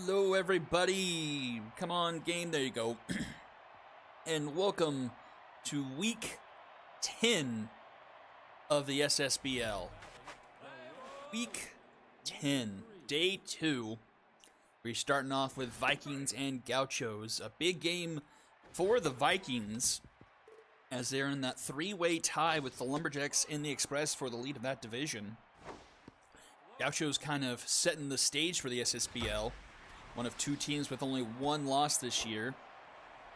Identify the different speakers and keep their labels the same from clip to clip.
Speaker 1: Hello, everybody. Come on, game. There you go. And welcome to week 10 of the Ssbl. Week 10, day 2. We're starting off with Vikings and Gauchos. A big game for the Vikings as they're in that three-way tie with the Lumberjacks and the Express for the lead of that division. Gauchos kind of setting the stage for the Ssbl. One of two teams with only one loss this year,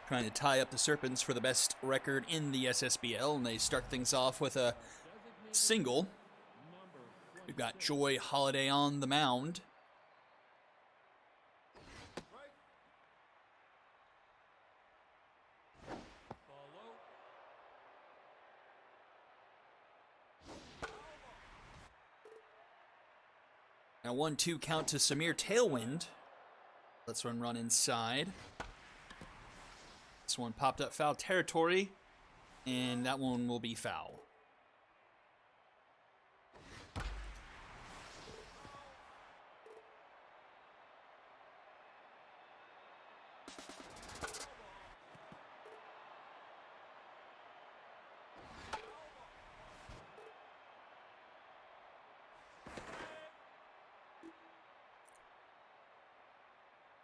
Speaker 1: trying to tie up the Serpents for the best record in the Ssbl, and they start things off with a single. We've got Joy Holiday on the mound. Now 1-2 count to Samir Tailwind. Let's run inside. This one popped up foul territory, and that one will be foul.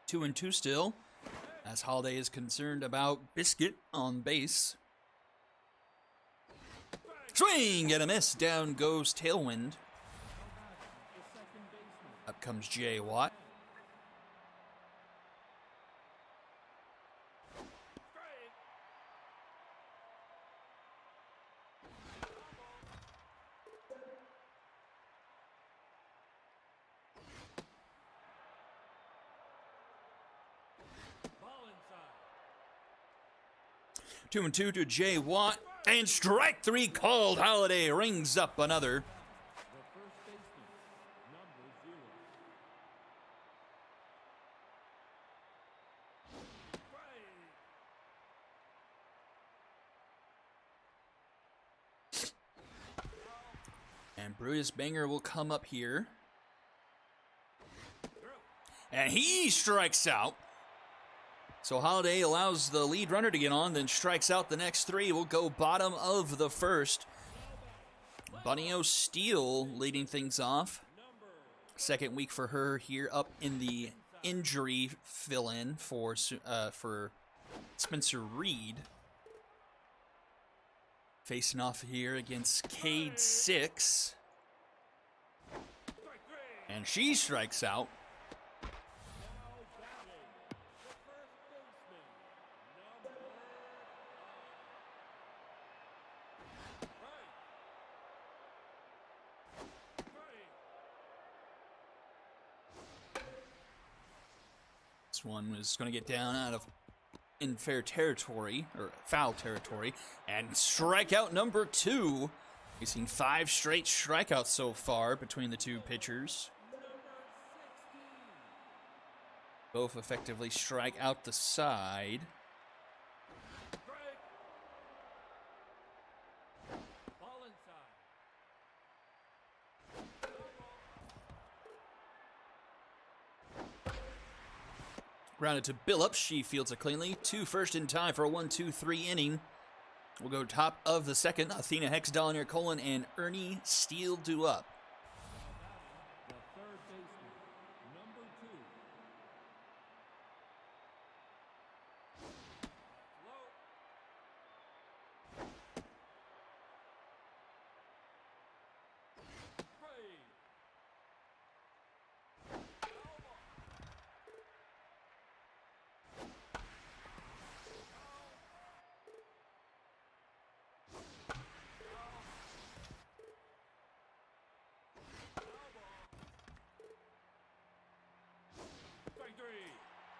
Speaker 1: Two and two still, as Holiday is concerned about Biscuit on base. Swing and a miss. Down goes Tailwind. Up comes Jay Watt. Two and two to Jay Watt, and strike three called. Holiday rings up another. And Brutus Banger will come up here. And he strikes out. So Holiday allows the lead runner to get on, then strikes out the next three. Will go bottom of the first. Bunny O'Steele leading things off. Second week for her here up in the injury fill-in for Spencer Reed. Facing off here against Cade 6. And she strikes out. This one was going to get down out of unfair territory, or foul territory, and strikeout number 2. We've seen 5 straight strikeouts so far between the two pitchers. Both effectively strike out the side. Grounded to Billups. She fields it cleanly. 2 first in time for a 1-2-3 inning. We'll go top of the second. Athena Hex, Dollar Colon, and Ernie Steele do up.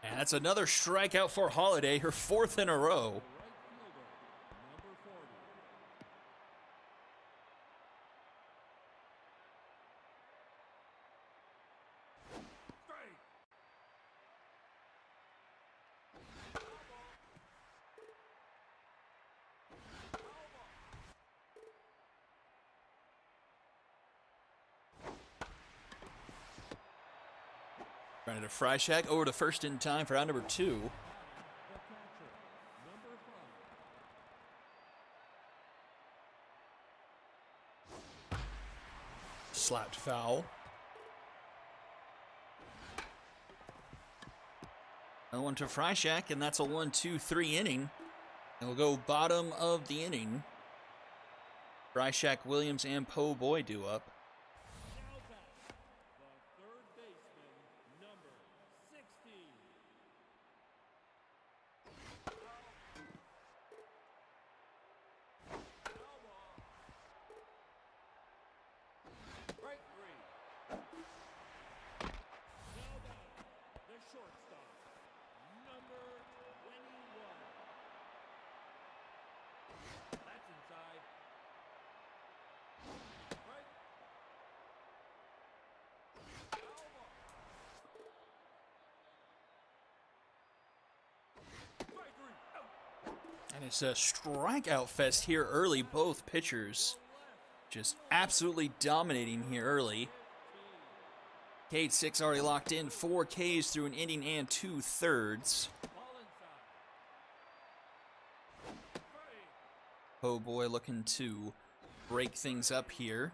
Speaker 1: And that's another strikeout for Holiday, her 4th in a row. Grounded Grounded Freishack over to first in time for out number 2. Slapped foul. Another one to Freishack, and that's a 1-2-3 inning. And we'll go bottom of the inning. Freishack, Williams, and Po Boy do up.
Speaker 2: Now back, the third baseman, number 60. Foul ball. Strike 3. Now back, the shortstop, number 21. That's inside. Right. Foul ball. Strike 3. Out.
Speaker 1: And it's a strikeout fest here early. Both pitchers just absolutely dominating here early. Cade 6 already locked in. 4 Ks through an inning and 2/3.
Speaker 2: Ball inside. Strike.
Speaker 1: Po Boy looking to break things up here.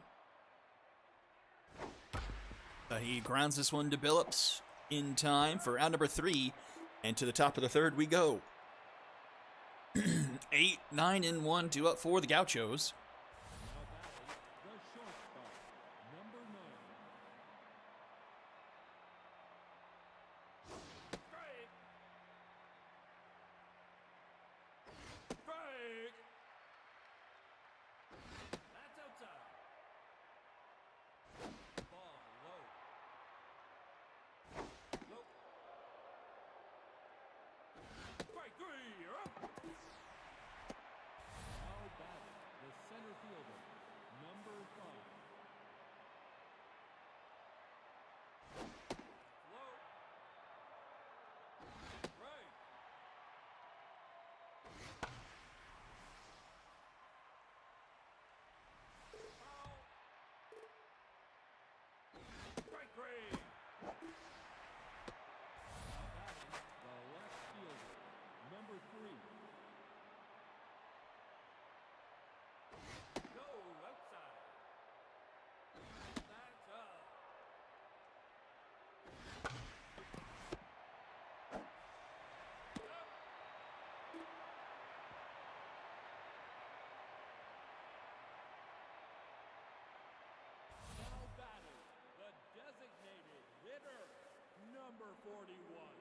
Speaker 1: He grounds this one to Billups in time for out number 3. And to the top of the third we go. 8, 9, and 1 due up for the Gauchos.
Speaker 2: Now batting, the shortstop, number 9. Strike. Strike. That's outside. Ball low. Low. Strike 3. You're up. Now batting, the center fielder, number 5. Low. Right. Foul. Strike 3. Now batting, the left fielder, number 3. No, outside. That's up. Now batting, the designated hitter, number 41.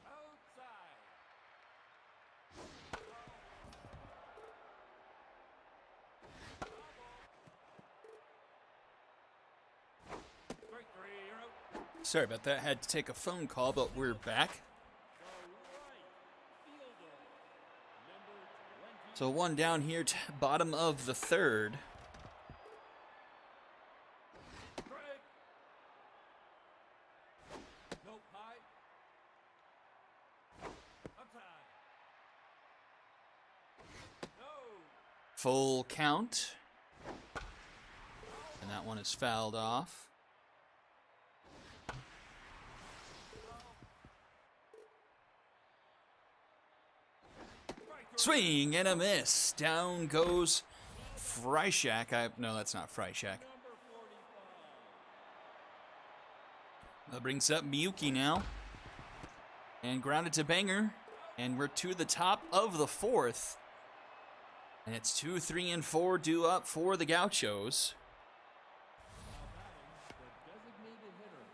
Speaker 2: Outside. Strike 3, you're out.
Speaker 1: Sorry about that. Had to take a phone call, but we're back.
Speaker 2: The right fielder, number 20.
Speaker 1: So one down here, bottom of the third.
Speaker 2: Strike. Nope, high. Outside. No.
Speaker 1: Full count. And that one is fouled off.
Speaker 2: Strike 3.
Speaker 1: Swing and a miss. Down goes Freishack. No, that's not Freishack.
Speaker 2: Number 45.
Speaker 1: That brings up Miyuki now. And grounded to Banger. And we're to the top of the fourth. And it's 2, 3, and 4 due up for the Gauchos.
Speaker 2: Now batting, the designated hitter,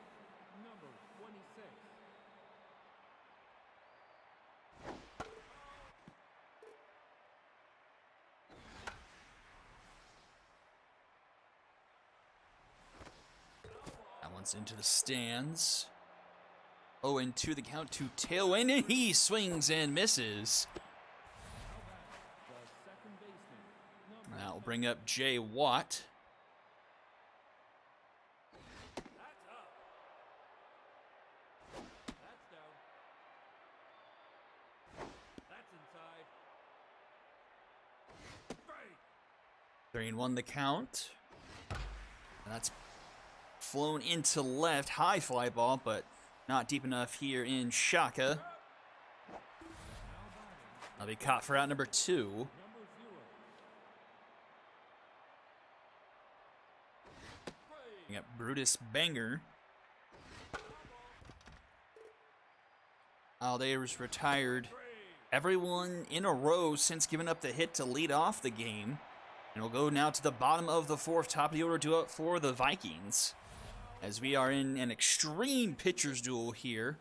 Speaker 2: number 26.
Speaker 1: That one's into the stands. 0-2 the count to Tailwind, and he swings and misses.
Speaker 2: The second baseman, number
Speaker 1: That will bring up Jay Watt.
Speaker 2: That's up. That's down. That's inside. Strike.
Speaker 1: 3-1 the count. And that's flown into left. High fly ball, but not deep enough here in Shaka. I'll be caught for out number 2. We got Brutus Banger. Aldeiras retired everyone in a row since giving up the hit to lead off the game. And we'll go now to the bottom of the 4th, top of the order duel for the Vikings, as we are in an extreme pitcher's duel here.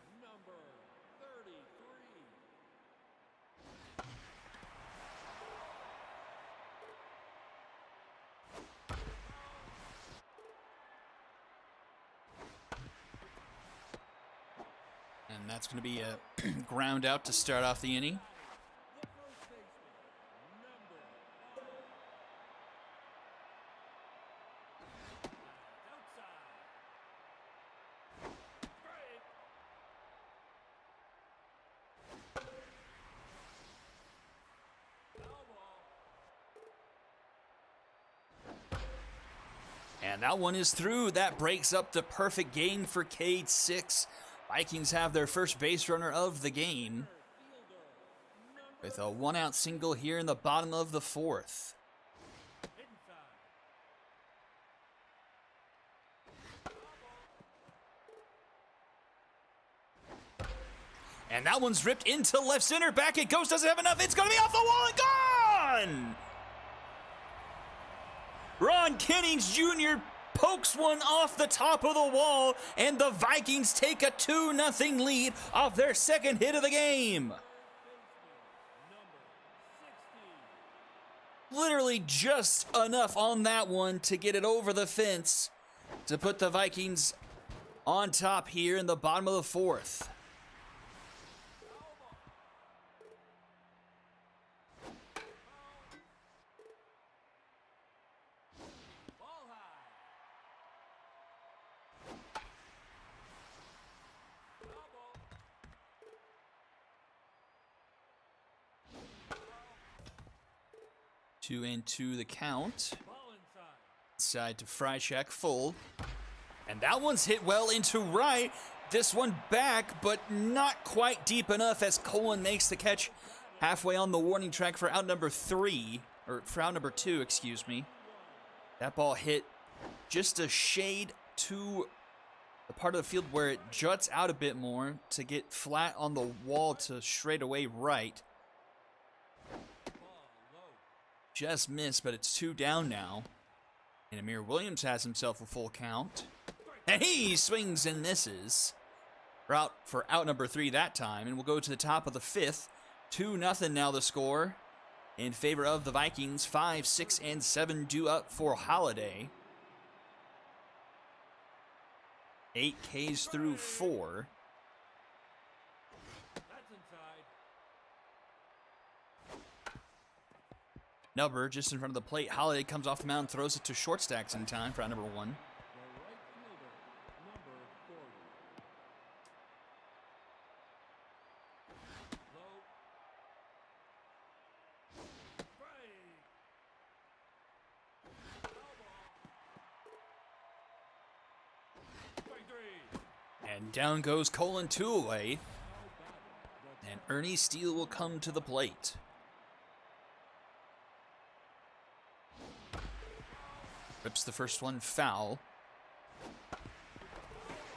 Speaker 1: And that's going to be a ground out to start off the inning. And that one is through. That breaks up the perfect game for Cade 6. Vikings have their first base runner of the game with a 1-out single here in the bottom of the 4th. And that one's ripped into left center. Back it goes. Doesn't have enough. It's going to be off the wall and gone! Ron Kennings Jr. pokes one off the top of the wall, and the Vikings take a 2-0 lead off their second hit of the game. Literally just enough on that one to get it over the fence to put the Vikings on top here in the bottom of the 4th. Two into the count. Side to Frycheck, full. And that one's hit well into right. This one back, but not quite deep enough as Colin makes the catch halfway on the warning track for out number 3. Or for out number 2, excuse me. That ball hit just a shade to the part of the field where it juts out a bit more to get flat on the wall to straightaway right. Just missed, but it's 2 down now. And Amir Williams has himself a full count. And he swings and misses. For out number 3 that time. And we'll go to the top of the 5th. 2-0 now the score in favor of the Vikings. 5, 6, and 7 due up for Holiday. 8 Ks through 4. Nubber just in front of the plate. Holiday comes off the mound, throws it to short stacks in time for out number 1. And down goes Colin 2 away. And Ernie Steele will come to the plate. Rips the first one foul.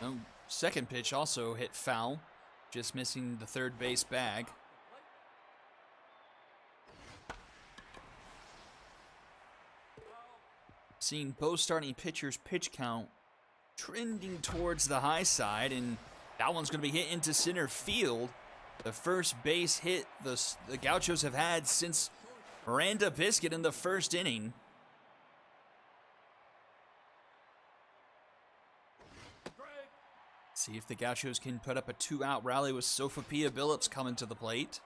Speaker 1: Oh, second pitch also hit foul. Just missing the third base bag. Seeing both starting pitchers' pitch count trending towards the high side, and that one's going to be hit into center field. The first base hit the Gauchos have had since Miranda Biscuit in the first inning. See if the Gauchos can put up a 2-out rally with Sophia Billups coming to the plate.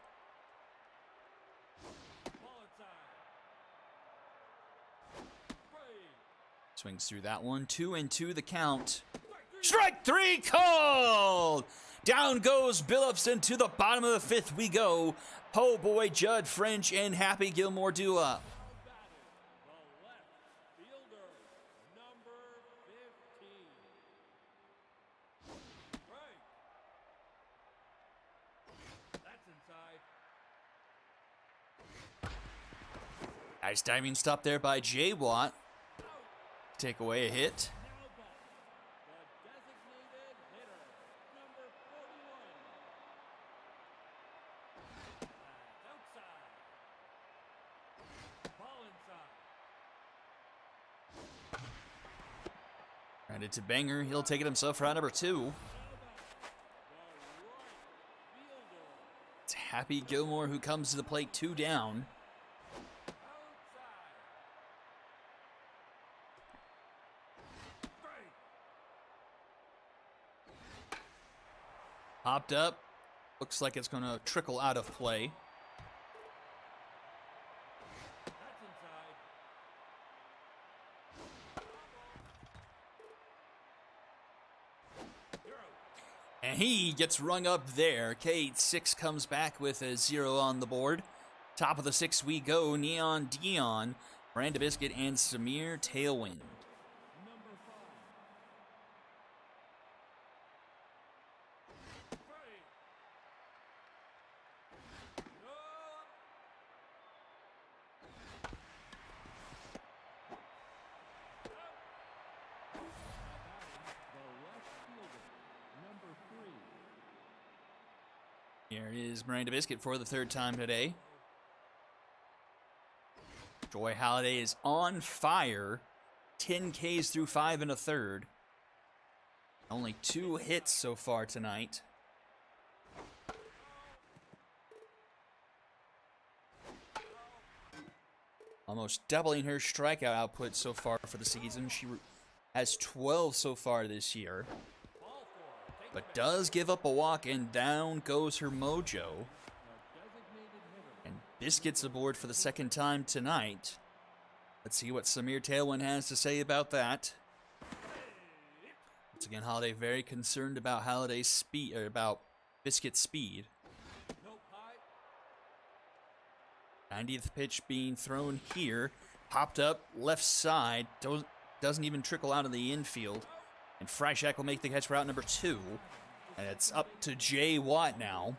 Speaker 1: Swings through that one. 2-2 the count. Strike 3 called! Down goes Billups into the bottom of the 5th we go. Oh boy, Judd French and Happy Gilmore do up. Nice diving stop there by J. Watt. Take away a hit.
Speaker 2: Now back. The designated hitter, number 41. That's outside. Ball inside.
Speaker 1: Rounded to Banger. He'll take it himself for out number 2.
Speaker 2: Now back. The right fielder.
Speaker 1: It's Happy Gilmore who comes to the plate, 2 down.
Speaker 2: Outside. Straight.
Speaker 1: Popped up. Looks like it's going to trickle out of play.
Speaker 2: That's inside. You're out.
Speaker 1: And he gets rung up there. K86 comes back with a 0 on the board. Top of the 6 we go. Neon Dion, Miranda Biscuit, and Samir Tailwind.
Speaker 2: Number 5. Straight. No. The left fielder, number 3.
Speaker 1: Here is Miranda Biscuit for the 3rd time today. Joy Halliday is on fire. 10 Ks through 5 1/3. Only 2 hits so far tonight. Almost doubling her strikeout output so far for the season. She has 12 so far this year.
Speaker 2: Ball 4. Take
Speaker 1: But
Speaker 2: back.
Speaker 1: does give up a walk, and down goes her mojo.
Speaker 2: The designated hitter.
Speaker 1: And Biscuits aboard for the 2nd time tonight. Let's see what Samir Tailwind has to say about that. Once again, Holiday very concerned about Holiday's speed, or about Biscuit's speed.
Speaker 2: Nope. High.
Speaker 1: 90th pitch being thrown here. Popped up left side. Doesn't even trickle out of the infield. And Freishak will make the catch for out number 2. And it's up to J. Watt now.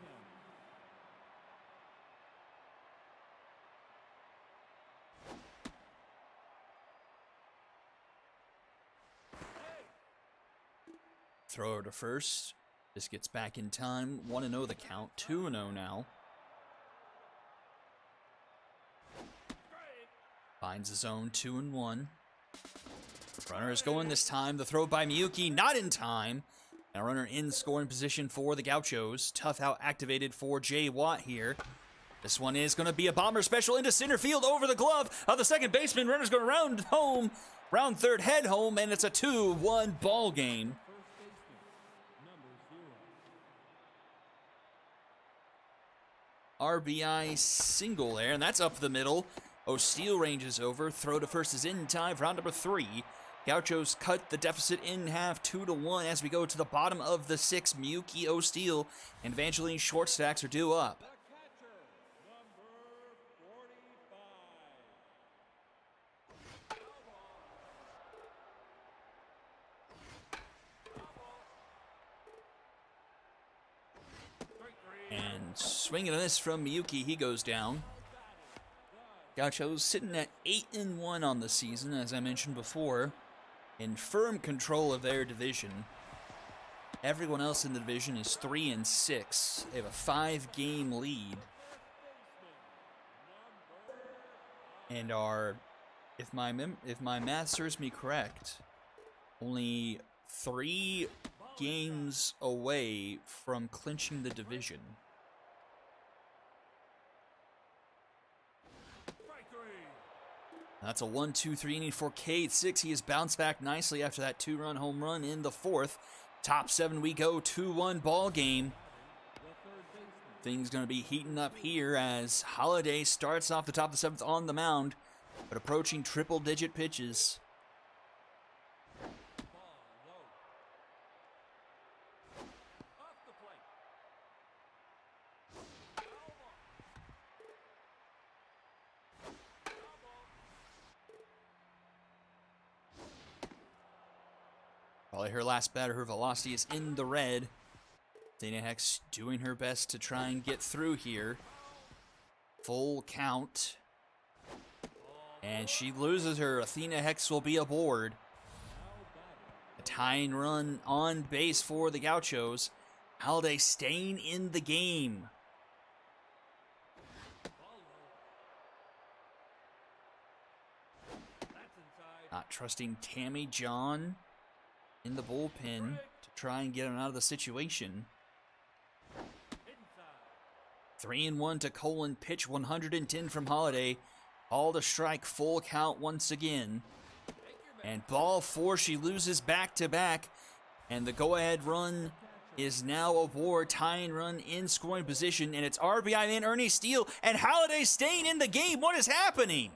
Speaker 1: Throw to first. This gets back in time. 1-0 the count. 2-0 now. Finds his own 2-1. Runner is going this time. The throw by Miyuki, not in time. And a runner in scoring position for the Gauchos. Tough out activated for J. Watt here. This one is going to be a bomber special into center field over the glove of the second baseman. Runner's going to round home, round third, head home, and it's a 2-1 ball game.
Speaker 2: First baseman, number 0.
Speaker 1: RBI single there, and that's up the middle. O'Steele ranges over. Throw to first is in time for round number 3. Gauchos cut the deficit in half, 2-1 as we go to the bottom of the 6th. Miyuki, O'Steele, and Evangeline short stacks are due up.
Speaker 2: The catcher, number 45. Strike 3.
Speaker 1: And swinging a miss from Miyuki, he goes down. Gauchos sitting at 8-1 on the season, as I mentioned before, in firm control of their division. Everyone else in the division is 3-6. They have a 5-game lead, and are, if my math serves me correct, only 3 games away from clinching the division.
Speaker 2: Strike 3.
Speaker 1: That's a 1-2-3 inning for K86. He has bounced back nicely after that 2-run home run in the 4th. Top 7 we go, 2-1 ball game.
Speaker 2: The third baseman,
Speaker 1: Things going to be heating up here as Holiday starts off the top of the 7th on the mound, but approaching triple-digit pitches.
Speaker 2: ball low. Off the plate.
Speaker 1: Probably her last batter. Her velocity is in the red. Dana Hex doing her best to try and get through here. Full count. And she loses her. Athena Hex will be aboard. A tying run on base for the Gauchos. Holiday staying in the game. Not trusting Tammy John in the bullpen to try and get him out of the situation. 3-1 to Colin. Pitch 110 from Holiday. All to strike, full count once again. And ball 4, she loses back-to-back. And the go-ahead run is now aboard. Tying run in scoring position. And it's RBI man Ernie Steele. And Holiday staying in the game. What is happening?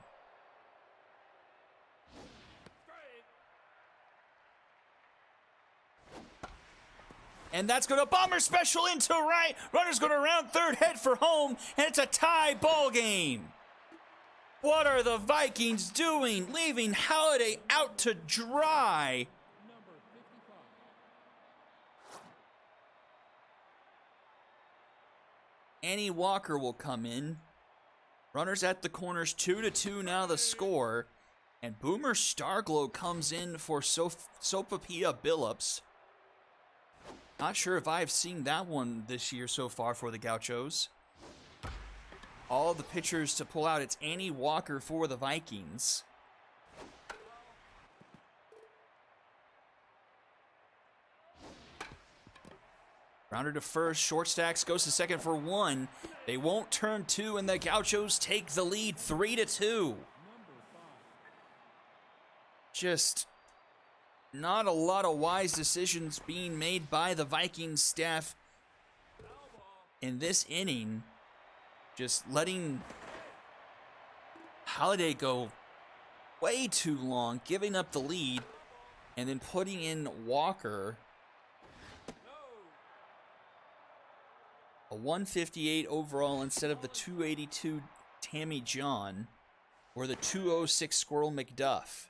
Speaker 1: And that's going to bomber special into right. Runner's going to round third, head for home. And it's a tie ball game. What are the Vikings doing? Leaving Holiday out to dry. Annie Walker will come in. Runners at the corners, 2-2 now the score. And Boomer Starglow comes in for Sophia Billups. Not sure if I've seen that one this year so far for the Gauchos. All the pitchers to pull out. It's Annie Walker for the Vikings. Rounder to first. Short stacks. Goes to second for 1. They won't turn 2, and the Gauchos take the lead 3-2. Just not a lot of wise decisions being made by the Vikings staff in this inning. Just letting Holiday go way too long, giving up the lead, and then putting in Walker. A 158 overall instead of the 282 Tammy John or the 206 Squirrel McDuff.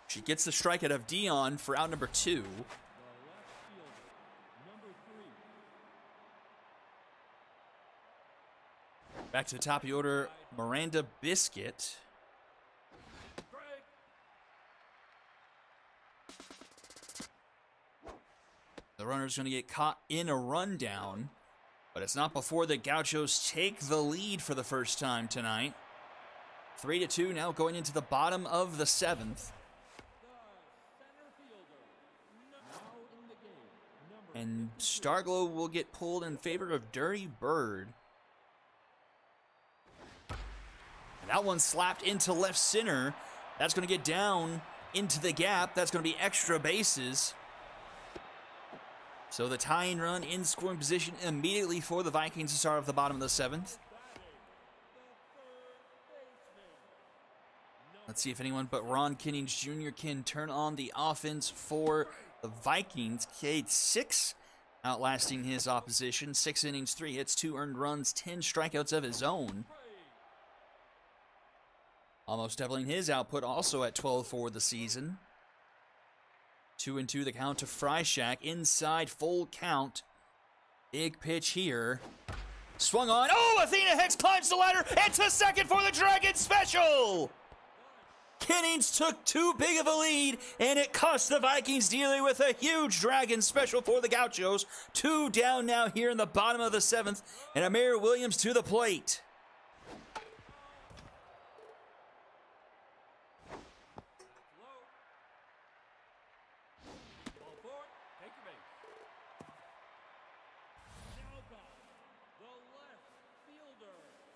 Speaker 1: She gets the strikeout of Dion for out number 2. Back to the top of the order, Miranda Biscuit. The runner's going to get caught in a rundown, but it's not before the Gauchos take the lead for the first time tonight. 3-2 now going into the bottom of the 7th. And Starglow will get pulled in favor of Dirty Bird. And that one slapped into left center. That's going to get down into the gap. That's going to be extra bases. So the tying run in scoring position immediately for the Vikings to start off the bottom of the 7th. Let's see if anyone but Ron Kinnings Jr. can turn on the offense for the Vikings. Cade 6 outlasting his opposition. 6 innings, 3 hits, 2 earned runs, 10 strikeouts of his own. Almost doubling his output, also at 12 for the season. 2-2 the count to Fryshack. Inside, full count. Big pitch here. Swung on. Oh, Athena Hex climbs the ladder. It's a second for the Dragon Special. Kinnings took too big of a lead, and it cost the Vikings dearly with a huge Dragon Special for the Gauchos. 2 down now here in the bottom of the 7th, and Amir Williams to the plate.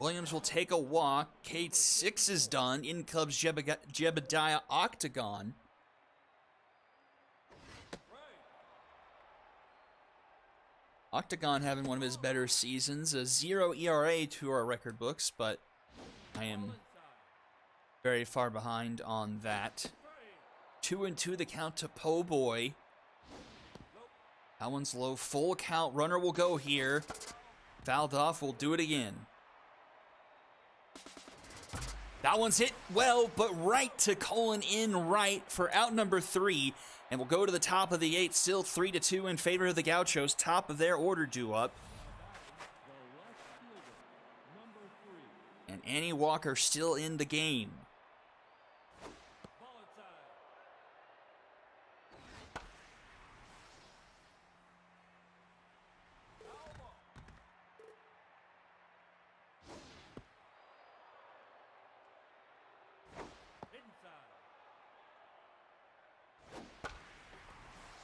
Speaker 1: Williams will take a walk. Cade 6 is done. In comes Jebediah Octagon. Octagon having one of his better seasons. A 0 ERA to our record books, but I am very far behind on that. 2-2 the count to Po Boy. That one's low. Full count. Runner will go here. Fouled off. Will do it again. That one's hit well, but right to Colin in right for out number 3. And we'll go to the top of the 8th, still 3-2 in favor of the Gauchos. Top of their order due up. And Annie Walker still in the game.
Speaker 2: Ball inside. Foul ball. Inside.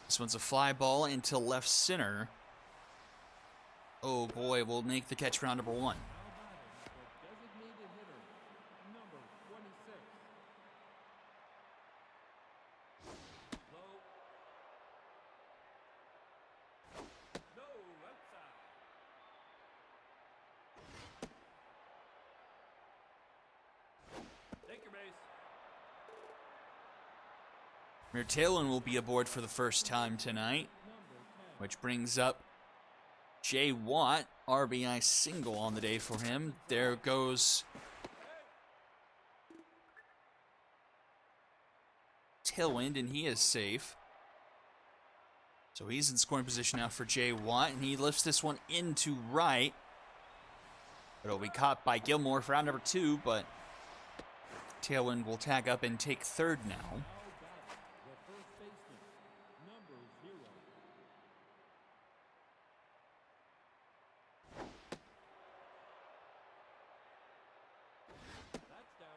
Speaker 1: This one's a fly ball into left center. Oh boy, we'll make the catch round number 1.
Speaker 2: Now batting, the designated hitter, number 26. Low. No, outside. Take your base.
Speaker 1: Mirtalin will be aboard for the first time tonight,
Speaker 2: Number 10.
Speaker 1: which brings up Jay Watt, RBI single on the day for him. There goes Tailwind, and he is safe. So he's in scoring position now for Jay Watt, and he lifts this one into right. It'll be caught by Gilmore for out number 2, but Tailwind will tag up and take third now.
Speaker 2: Now batting, the first baseman, number 0. That's down.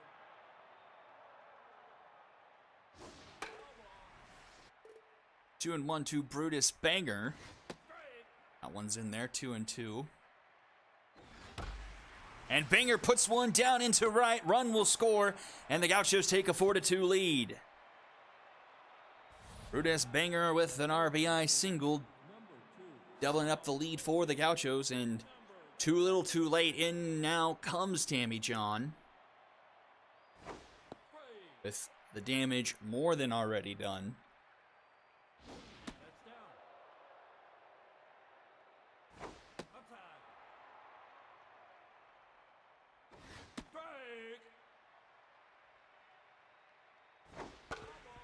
Speaker 2: Foul ball.
Speaker 1: 2-1 to Brutus Banger.
Speaker 2: Strike.
Speaker 1: That one's in there, 2-2. And Banger puts one down into right. Run will score, and the Gauchos take a 4-2 lead. Brutus Banger with an RBI single,
Speaker 2: Number 2.
Speaker 1: doubling up the lead for the Gauchos, and too little too late. In now comes Tammy John
Speaker 2: Strike.
Speaker 1: with the damage more than already done.
Speaker 2: That's down. Outside. Strike. Foul ball.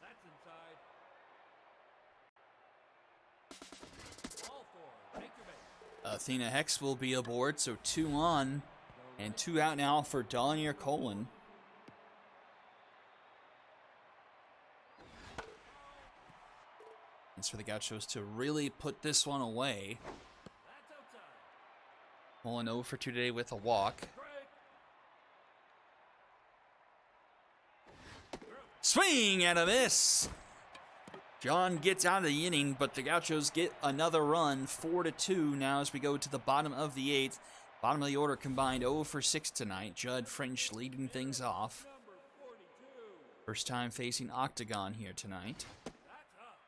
Speaker 2: That's inside. All 4. Take your base.
Speaker 1: Athena Hex will be aboard, so 2 on and 2 out now for Donier Colon. It's for the Gauchos to really put this one away.
Speaker 2: That's outside.
Speaker 1: Colon 0 for 2 today with a walk.
Speaker 2: Strike.
Speaker 1: Swing and a miss. John gets out of the inning, but the Gauchos get another run, 4-2 now as we go to the bottom of the 8th. Bottom of the order combined 0 for 6 tonight. Judd French leading things off.
Speaker 2: Number 42.
Speaker 1: First time facing Octagon here tonight.
Speaker 2: That's up.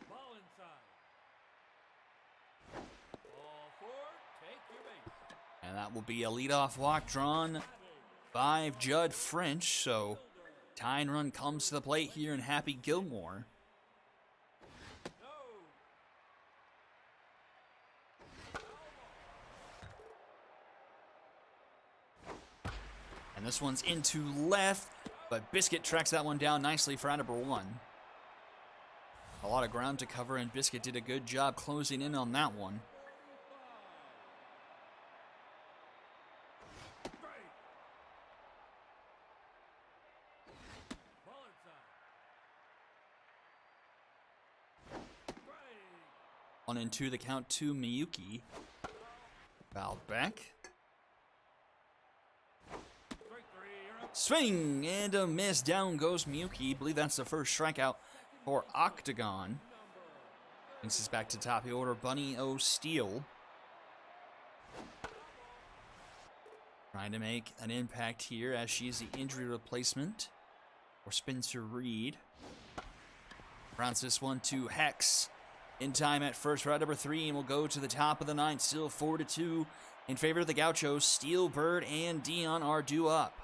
Speaker 2: Ball inside. Ball 4. Take your base.
Speaker 1: And that will be a leadoff walk drawn by Judd French. So tying run comes to the plate here in Happy Gilmore.
Speaker 2: No.
Speaker 1: And this one's into left, but Biscuit tracks that one down nicely for out number 1. A lot of ground to cover, and Biscuit did a good job closing in on that one.
Speaker 2: Strike. Ball inside. Strike.
Speaker 1: 1-2 the count to Miyuki. Fouled back.
Speaker 2: Strike 3. You're up.
Speaker 1: Swing and a miss. Down goes Miyuki. I believe that's the first strikeout for Octagon. Brings us back to top of the order. Bunny O. Steele. Trying to make an impact here as she's the injury replacement for Spencer Reed. Rounds this one to Hex. In time at first, round number 3, and we'll go to the top of the 9th. Still 4-2 in favor of the Gauchos. Steel, Bird, and Dion are due up.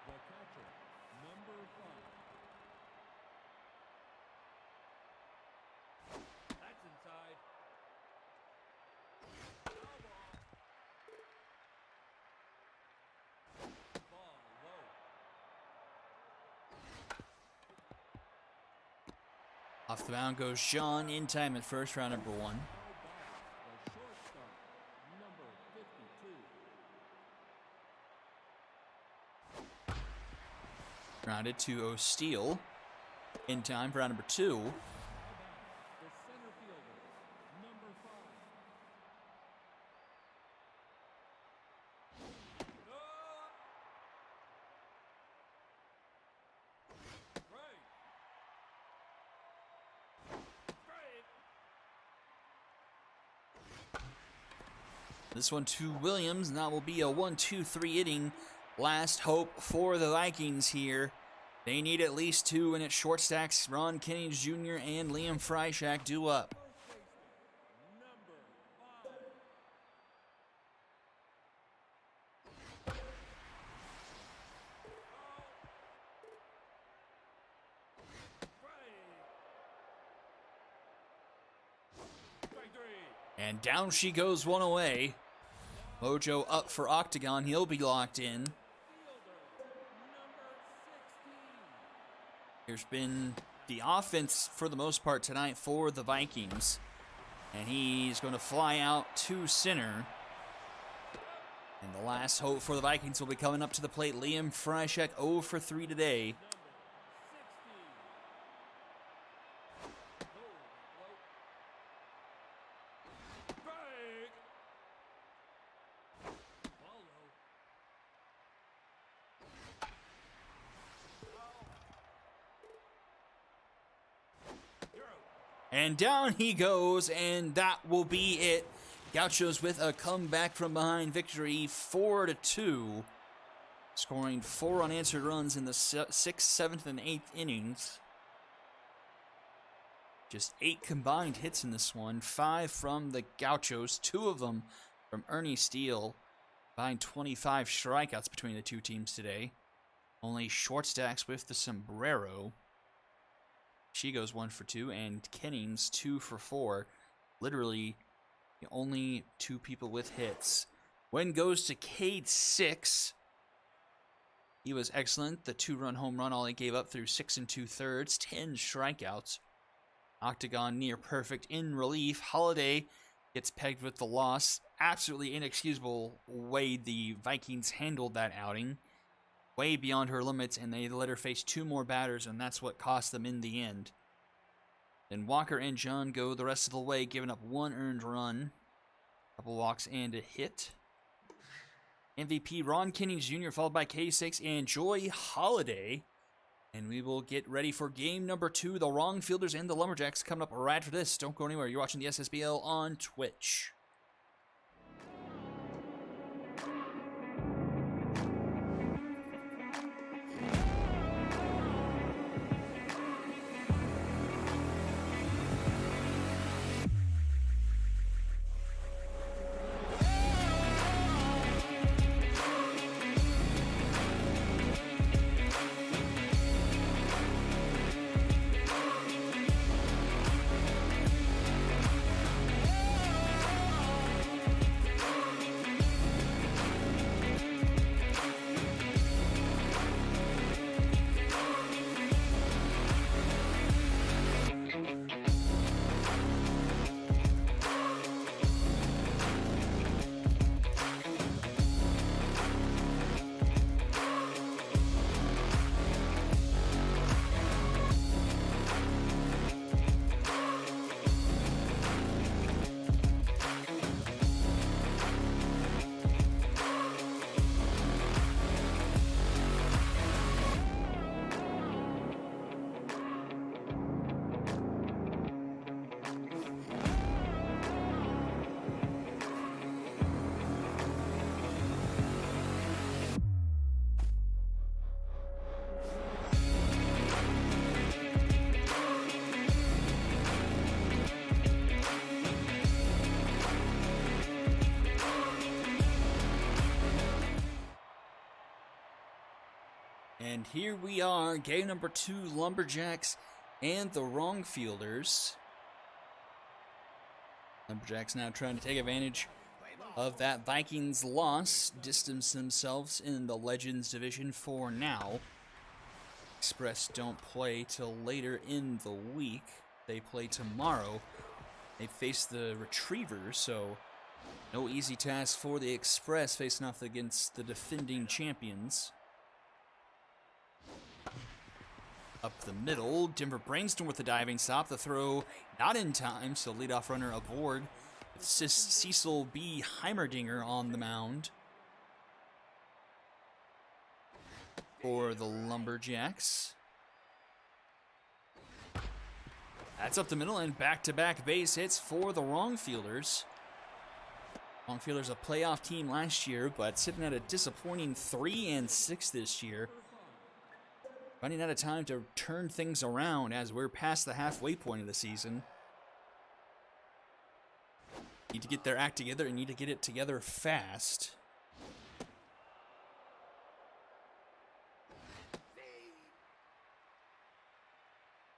Speaker 2: The catcher, number 5. That's inside. Foul ball. Ball low.
Speaker 1: Off the mound goes John in time at first, round number 1.
Speaker 2: The shortstop, number 52.
Speaker 1: Grounded to Ssbl in time for round number 2.
Speaker 2: The center fielder, number 5.
Speaker 1: This one to Williams, and that will be a 1-2-3 inning. Last hope for the Vikings here. They need at least 2, and it's short stacks. Ron Kennings Jr. and Liam Freishak due up. And down she goes, one away. Mojo up for Octagon. He'll be locked in. There's been the offense for the most part tonight for the Vikings. And he's going to fly out to center. And the last hope for the Vikings will be coming up to the plate. Liam Freishak 0 for 3 today. And down he goes, and that will be it. Gauchos with a comeback from behind victory, 4-2. Scoring 4 unanswered runs in the 6th, 7th, and 8th innings. Just 8 combined hits in this one. 5 from the Gauchos, 2 of them from Ernie Steele. Combined 25 strikeouts between the two teams today. Only short stacks with the sombrero. She goes 1 for 2, and Kennings 2 for 4. Literally, the only 2 people with hits. Win goes to Cade 6. He was excellent. The 2-run home run, all he gave up through 6 2/3, 10 strikeouts. Octagon near perfect in relief. Holiday gets pegged with the loss. Absolutely inexcusable way the Vikings handled that outing. Way beyond her limits, and they let her face 2 more batters, and that's what cost them in the end. Then Walker and John go the rest of the way, giving up 1 earned run, a couple walks, and a hit. MVP Ron Kennings Jr., followed by K6 and Joy Holiday. And we will get ready for game number 2, the Wrong Fielders and the Lumberjacks, coming up right after this. Don't go anywhere. You're watching the SSBL on Twitch. And here we are, game number 2, Lumberjacks and the Wrong Fielders. Lumberjacks now trying to take advantage of that Vikings loss, distance themselves in the Legends division for now. Express don't play till later in the week. They play tomorrow. They face the Retrievers, so no easy task for the Express facing off against the defending champions. Up the middle, Denver Brainstorm with the diving stop. The throw not in time, so leadoff runner aboard. Ssbl Heimerdinger on the mound for the Lumberjacks. That's up the middle and back-to-back base hits for the Wrongfielders. Wrongfielders a playoff team last year, but sitting at a disappointing 3-6 this year. Running out of time to turn things around as we're past the halfway point of the season. Need to get their act together and need to get it together fast.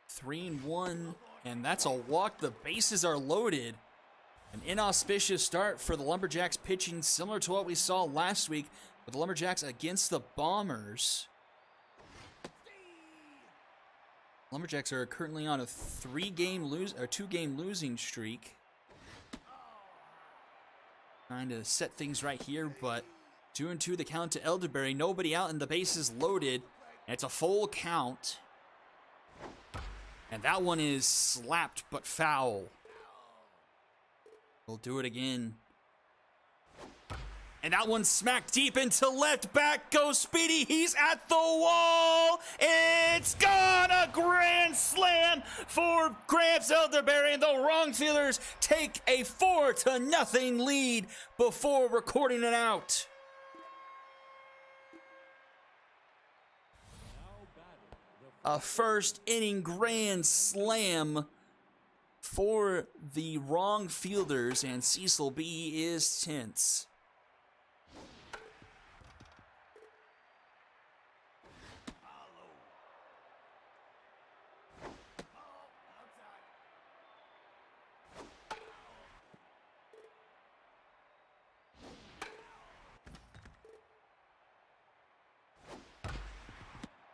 Speaker 1: Three and one, and that's a walk. The bases are loaded. An inauspicious start for the Lumberjacks pitching, similar to what we saw last week with the Lumberjacks against the Bombers. Lumberjacks are currently on a two-game losing streak. Trying to set things right here, but 2-2 the count to Elderberry. Nobody out and the bases loaded. And it's a full count. And that one is slapped but foul. We'll do it again. And that one smacked deep into left. Back goes Speedy. He's at the wall. It's gone. A grand slam for Gramps Elderberry. And the Wrongfielders take a 4-0 lead before recording it out. A first inning grand slam for the Wrongfielders, and Ssbl is tense.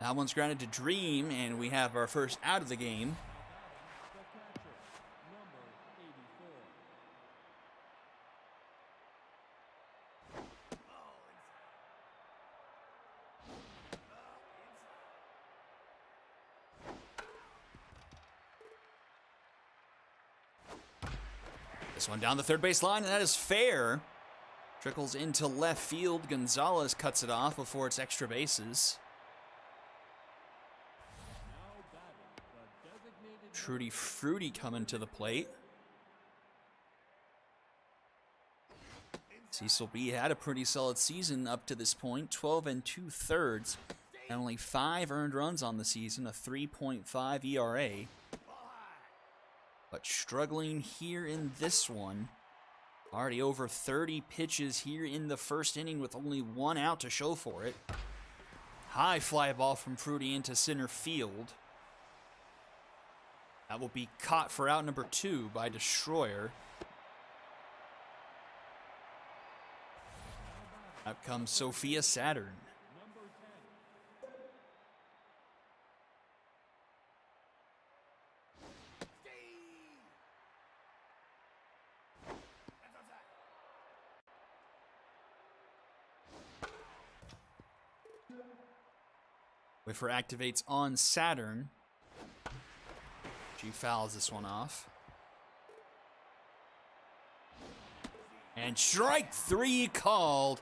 Speaker 1: That one's grounded to Dream, and we have our first out of the game. This one down the third base line, and that is fair. Trickles into left field. Gonzalez cuts it off before it's extra bases. Trudy Fruity coming to the plate. Ssbl had a pretty solid season up to this point, 12 2/3, and only 5 earned runs on the season, a 3.5 ERA. But struggling here in this one. Already over 30 pitches here in the first inning with only 1 out to show for it. High fly ball from Fruity into center field. That will be caught for out number 2 by Destroyer. Out comes Sophia Saturn. Whiffer activates on Saturn. She fouls this one off. And strike 3 called.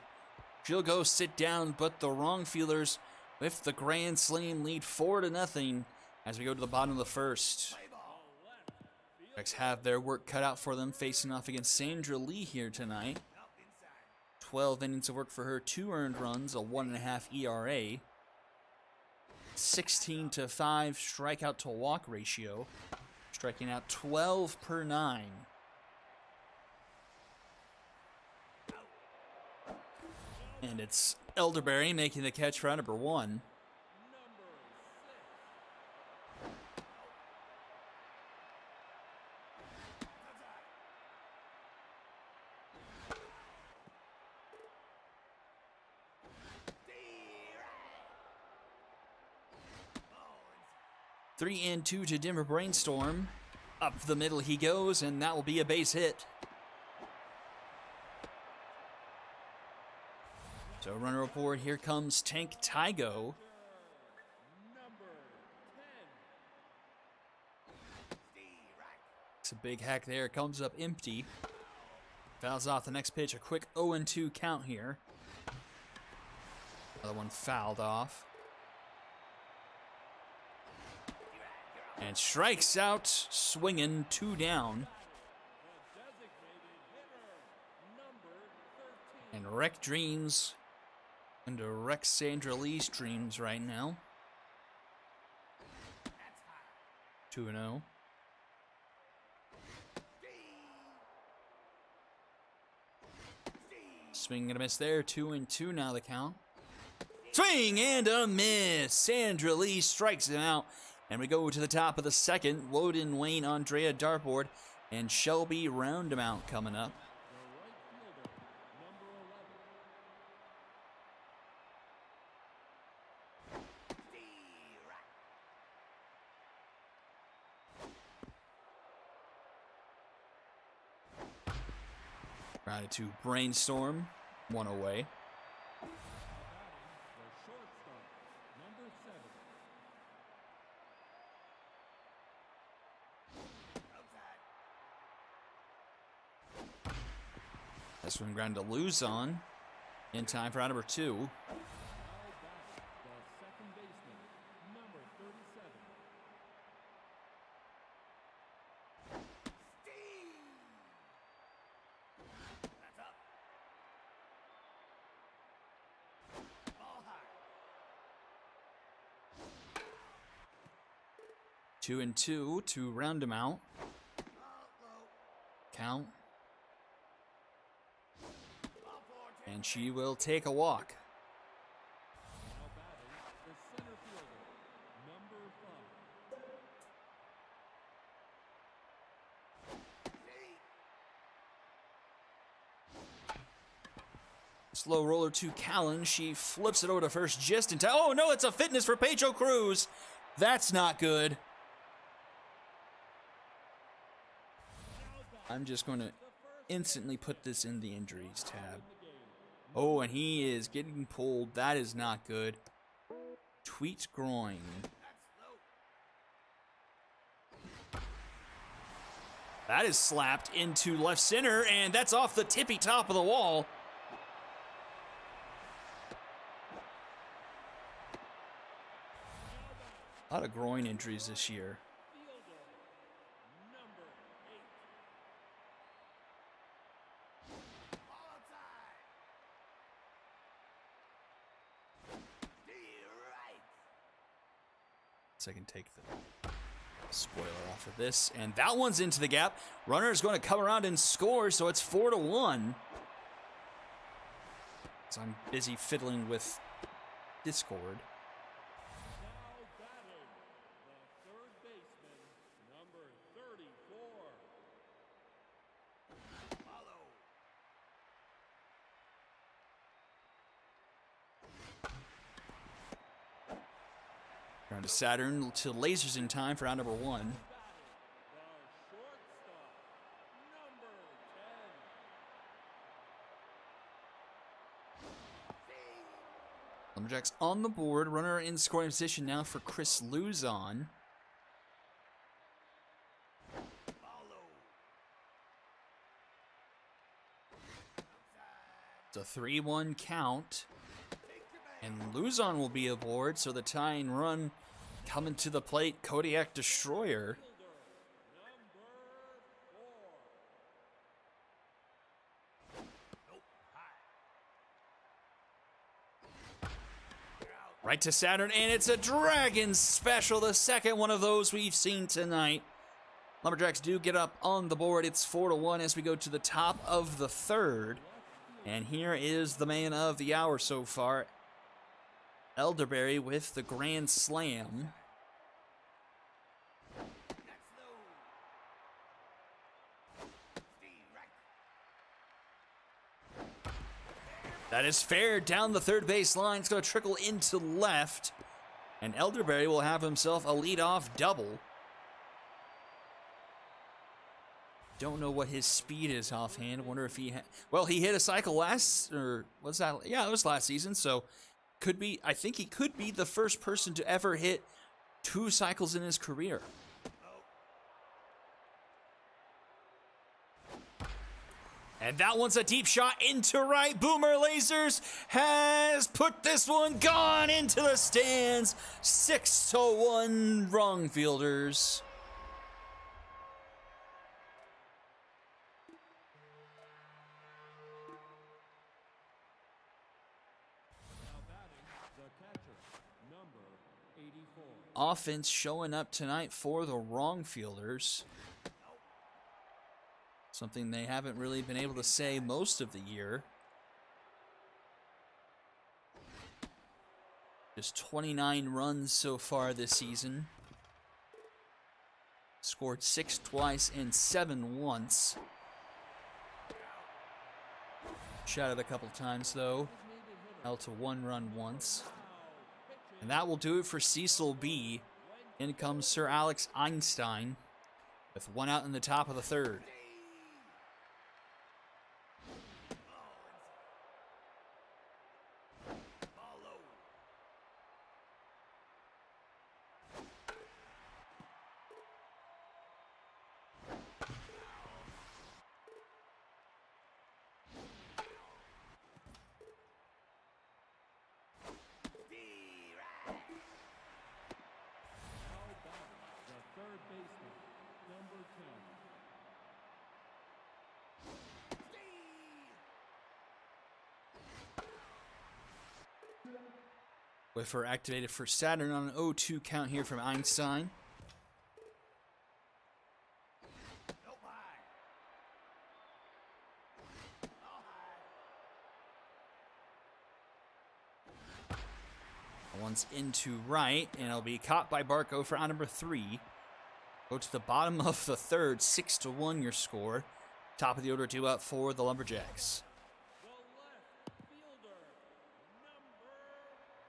Speaker 1: She'll go sit down, but the Wrongfielders with the grand slam lead 4-0 as we go to the bottom of the first. Jacks have their work cut out for them facing off against Sandra Lee here tonight. 12 innings of work for her, 2 earned runs, a 1.5 ERA. 16-5 strikeout to walk ratio, striking out 12 per 9. And it's Elderberry making the catch for out number 1. Three and 2 to Denver Brainstorm. Up the middle he goes, and that will be a base hit. So runner aboard, here comes Tank Tygo. It's a big hack there, comes up empty. Fouls off the next pitch, a quick 0-2 count here. Another one fouled off. And strikes out, swinging, 2 down. And wreck dreams under wreck Sandra Lee's dreams right now. 2-0. Swing and a miss there, 2-2 now the count. Swing and a miss. Sandra Lee strikes him out. And we go to the top of the second. Woden, Wayne, Andrea Dartboard, and Shelby Roundabout coming up. Rounded to Brainstorm, 1 away. This one ground to Luzon in time for out number 2. Two and two to round him out. Count. And she will take a walk. Slow roller to Callan. She flips it over to first just in time. Oh no, it's a fitness for Pedro Cruz. That's not good. I'm just going to instantly put this in the injuries tab. Oh, and he is getting pulled. That is not good. Tweet groin. That is slapped into left center, and that's off the tippy top of the wall. A lot of groin injuries this year. I can take the spoiler off of this, and that one's into the gap. Runner is going to come around and score, so it's 4-1. So I'm busy fiddling with Discord. To Saturn to lasers in time for round number 1. Lumberjacks on the board. Runner in scoring position now for Chris Luzon. It's a 3-1 count. And Luzon will be aboard, so the tying run coming to the plate, Kodiak Destroyer. Right to Saturn, and it's a Dragon special, the second one of those we've seen tonight. Lumberjacks do get up on the board. It's 4-1 as we go to the top of the third. And here is the man of the hour so far, Elderberry with the grand slam. That is fair down the third base line. It's going to trickle into left. And Elderberry will have himself a leadoff double. Don't know what his speed is offhand. Wonder if he well, he hit a cycle last, or was that? Yeah, it was last season. So could be. I think he could be the first person to ever hit 2 cycles in his career. And that one's a deep shot into right. Boomer Lasers has put this one gone into the stands. 6-1 wrong fielders.
Speaker 2: Now batting, the catcher, number 84.
Speaker 1: Offense showing up tonight for the wrong fielders. Something they haven't really been able to say most of the year. Just 29 runs so far this season. Scored 6 twice and 7 once. Shot it a couple times though. Held to 1 run once. And that will do it for Ssbl. In comes Sir Alex Einstein with 1 out in the top of the 3rd.
Speaker 2: Now batting, the third baseman, number 10.
Speaker 1: Whiffer activated for Saturn on an 0-2 count here from Einstein. One's into right, and it'll be caught by Barco for out number 3. Go to the bottom of the 3rd, 6-1 your score. Top of the order, 2 out for the Lumberjacks.
Speaker 2: The left fielder, number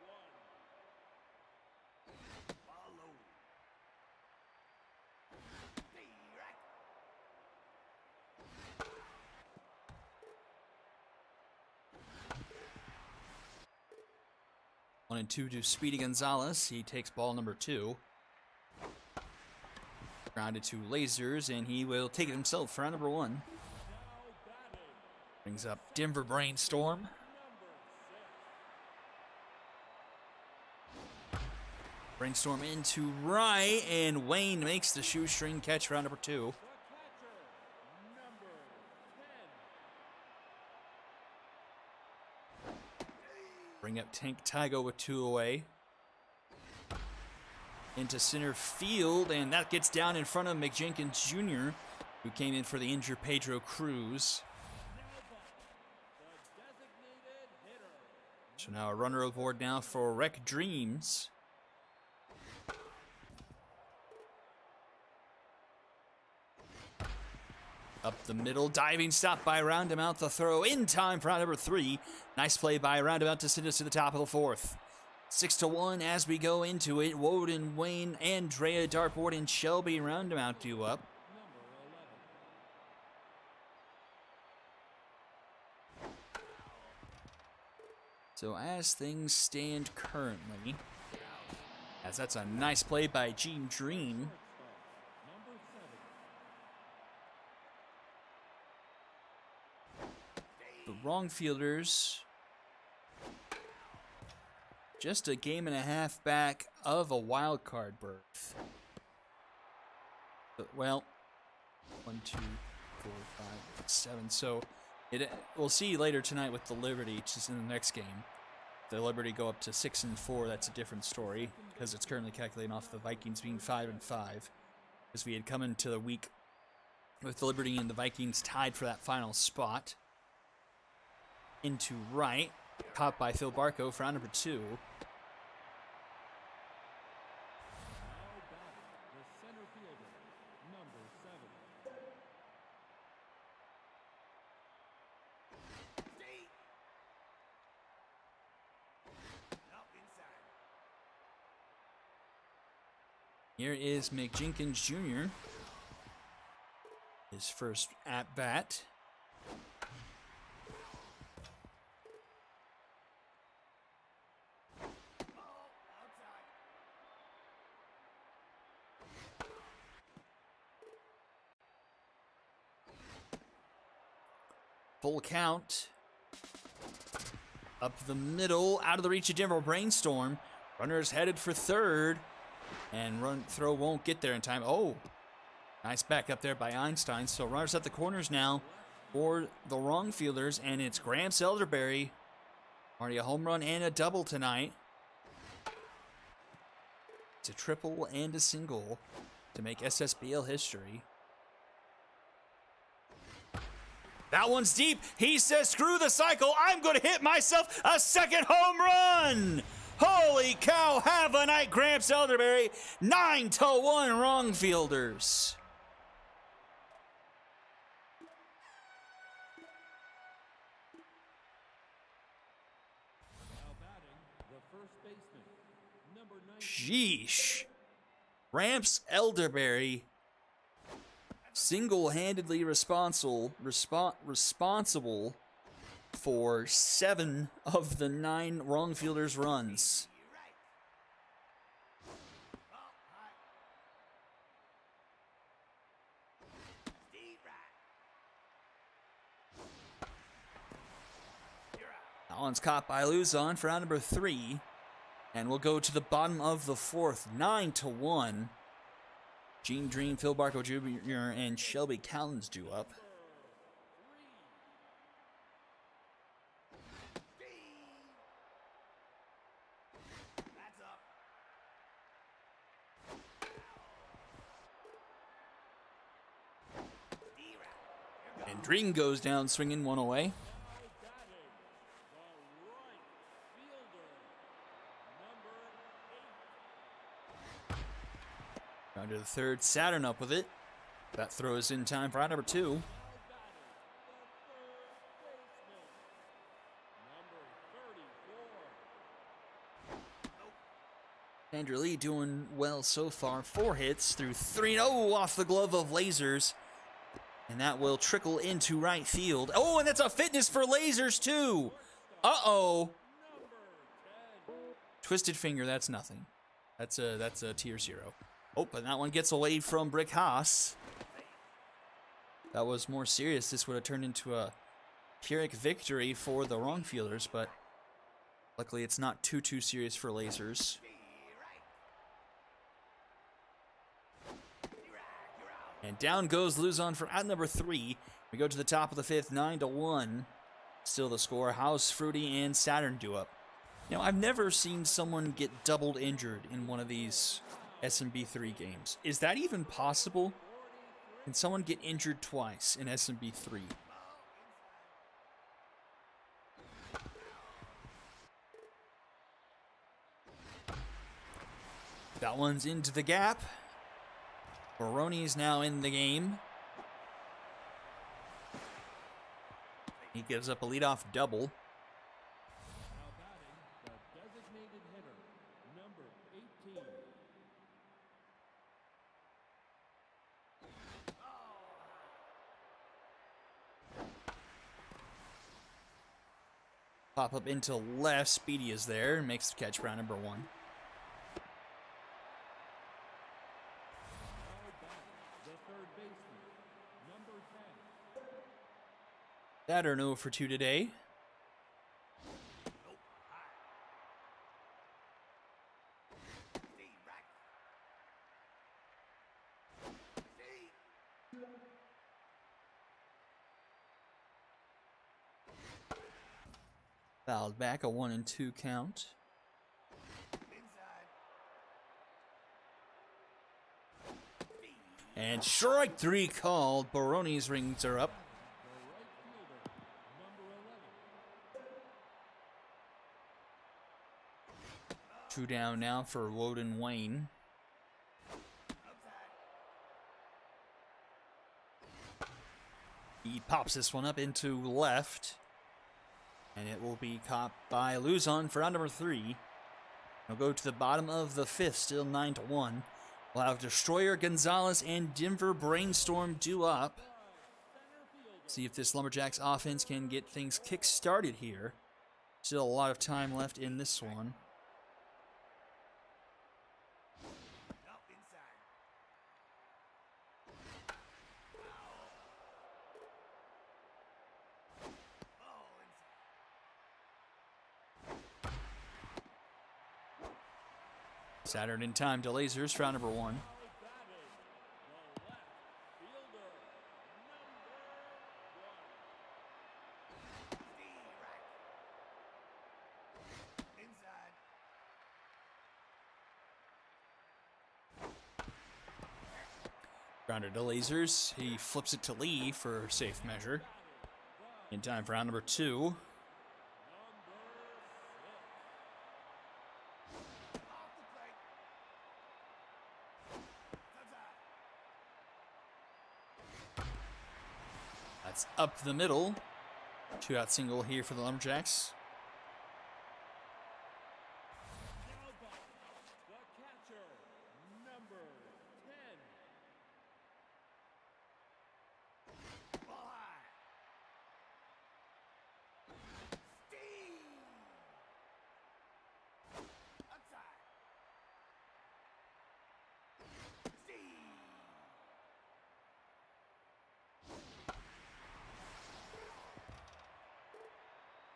Speaker 2: 1.
Speaker 1: One and 2 to Speedy Gonzalez. He takes ball number 2. Grounded to Lasers, and he will take it himself for round number 1.
Speaker 2: Now batting,
Speaker 1: Brings up Denver Brainstorm.
Speaker 2: number 6.
Speaker 1: Brainstorm into right, and Wayne makes the shoestring catch for round number 2.
Speaker 2: The catcher, number 10.
Speaker 1: Bring up Tank Tygo with 2 away. Into center field, and that gets down in front of McJenkins Jr., who came in for the injured Pedro Cruz.
Speaker 2: The designated hitter,
Speaker 1: So now a runner aboard now for Wreck Dreams. Up the middle, diving stop by Roundabout. The throw in time for round number 3. Nice play by Roundabout to send us to the top of the 4th. 6-1 as we go into it. Woden, Wayne, Andrea, Dartboard, and Shelby Roundabout due up.
Speaker 2: number 11.
Speaker 1: So as things stand currently, as that's a nice play by Gene Dream.
Speaker 2: Number 7.
Speaker 1: The wrong fielders, just a game and a half back of a wild card berth. But, well, 1, 2, 4, 5, 7. So we'll see later tonight with the Liberty, just in the next game. The Liberty go up to 6-4. That's a different story because it's currently calculating off the Vikings being 5-5. Because we had come into the week with the Liberty and the Vikings tied for that final spot. Into right, caught by Phil Barco for round number 2.
Speaker 2: Now batting, the center fielder, number 7.
Speaker 1: Here is McJenkins Jr. his first at bat. Full count. Up the middle, out of the reach of Denver Brainstorm. Runner's headed for third. And throw won't get there in time. Oh, nice back up there by Einstein. So runners at the corners now for the wrong fielders. And it's Gramps Elderberry. Already a home run and a double tonight. It's a triple and a single to make SSBL history. That one's deep. He says, screw the cycle. I'm going to hit myself a second home run. Holy cow. Have a night, Gramps Elderberry. 9-1 wrong fielders.
Speaker 2: Now batting, the first baseman, number 9.
Speaker 1: Sheesh. Gramps Elderberry single-handedly responsible for 7 of the 9 wrong fielders' runs. That one's caught by Luzon for round number 3. And we'll go to the bottom of the 4th, 9-1. Gene Dream, Phil Barco Jr., and Shelby Callens due up. And Dream goes down swinging one away. Round to the 3rd, Saturn up with it. That throws in time for round number 2. Andrew Lee doing well so far. 4 hits through 3. Oh, off the glove of Lasers. And that will trickle into right field. Oh, and that's a fitness for Lasers too. Uh-oh. Twisted finger, that's nothing. That's a tier 0. Oh, and that one gets away from Brick Haas. That was more serious. This would have turned into a Pyrrhic victory for the wrong fielders, but luckily it's not too serious for Lasers. And down goes Luzon for out number 3. We go to the top of the 5th, 9-1. Still the score. House, Fruity, and Saturn due up. You know, I've never seen someone get doubled injured in one of these SMB3 games. Is that even possible? Can someone get injured twice in SMB3? That one's into the gap. Baroni's now in the game. He gives up a leadoff double.
Speaker 2: Now batting, the designated hitter, number 18.
Speaker 1: Pop up into left. Speedy is there. Makes the catch for round number 1.
Speaker 2: Now batting, the third baseman, number 10.
Speaker 1: That or no for 2 today. Fouled back, a 1-2 count. And strike 3 called. Baroni's rings are up.
Speaker 2: The right fielder, number 11.
Speaker 1: 2 down now for Woden Wayne. He pops this one up into left. And it will be caught by Luzon for round number 3. We'll go to the bottom of the 5th, still 9-1. We'll have Destroyer, Gonzalez, and Denver Brainstorm due up. See if this Lumberjacks offense can get things kick-started here. Still a lot of time left in this one. Saturn in time to lasers for round number 1. Grounder to lasers. He flips it to Lee for safe measure. In time for round number 2. That's up the middle. 2-out single here for the Lumberjacks.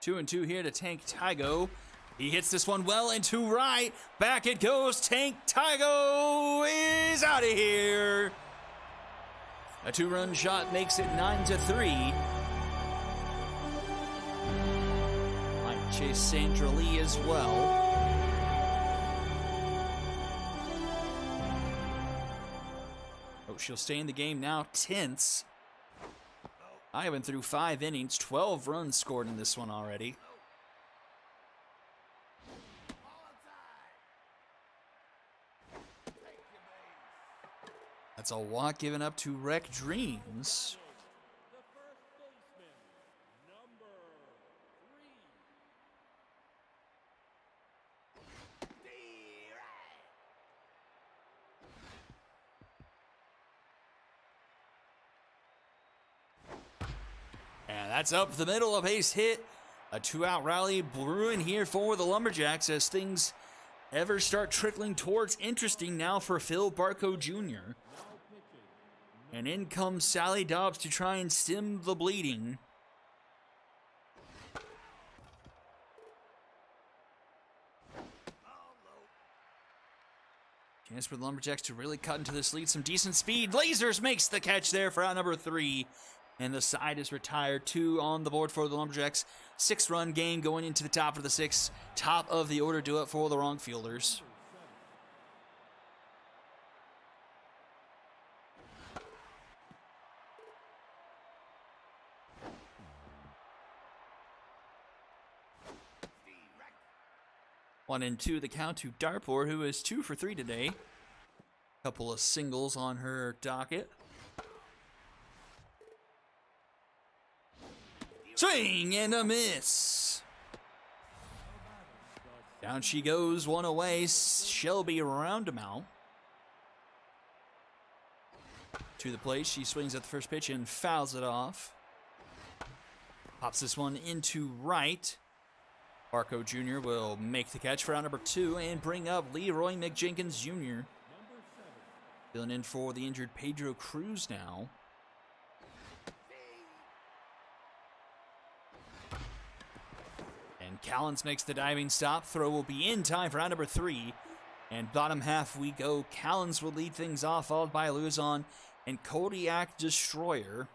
Speaker 1: Two and two here to Tank Tygo. He hits this one well into right. Back it goes. Tank Tygo is out of here. A 2-run shot makes it 9-3. Might chase Sandra Lee as well. Oh, she'll stay in the game now. Tense. Ivan threw 5 innings, 12 runs scored in this one already. That's a walk given up to Wreck Dreams. And that's up the middle, a base hit. A 2-out rally brewing here for the Lumberjacks as things ever start trickling towards interesting now for Phil Barco Jr. And in comes Sally Dobbs to try and stem the bleeding. Chance for the Lumberjacks to really cut into this lead. Some decent speed. Lasers makes the catch there for out number 3. And the side is retired. 2 on the board for the Lumberjacks. 6-run game going into the top of the 6th. Top of the order do it for the wrong fielders. One and two the count to Dartboard, who is 2 for 3 today. Couple of singles on her docket. Swing and a miss. Down she goes, one away. Shelby Roundabout. To the plate, she swings at the first pitch and fouls it off. Pops this one into right. Barco Jr. will make the catch for round number 2 and bring up Leroy McJenkins Jr. Filling in for the injured Pedro Cruz now. And Callens makes the diving stop. Throw will be in time for round number 3. And bottom half we go. Callens will lead things off, followed by Luzon and Kodiak Destroyer.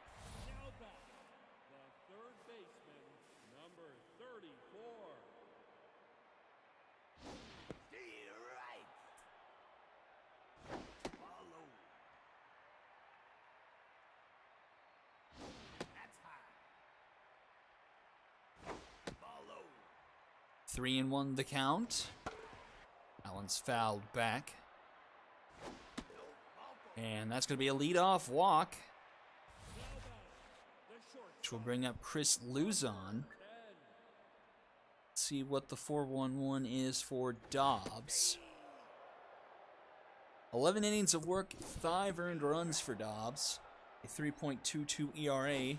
Speaker 1: Three and one the count. That one's fouled back. And that's going to be a leadoff walk, which will bring up Chris Luzon. Let's see what the 4-1-1 is for Dobbs. 11 innings of work, 5 earned runs for Dobbs. A 3.22 ERA.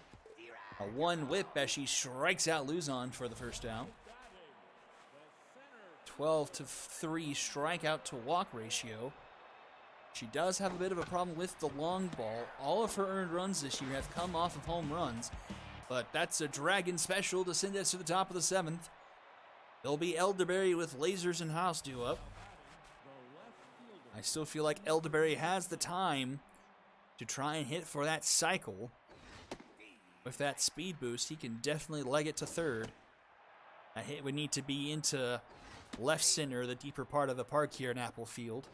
Speaker 1: A one whip as she strikes out Luzon for the first out. 12-3 strikeout to walk ratio. She does have a bit of a problem with the long ball. All of her earned runs this year have come off of home runs, but that's a Dragon special to send us to the top of the 7th. There'll be Elderberry with Lasers and Haas due up. I still feel like Elderberry has the time to try and hit for that cycle. With that speed boost, he can definitely leg it to third. That hit would need to be into left center, the deeper part of the park here in Apple Field.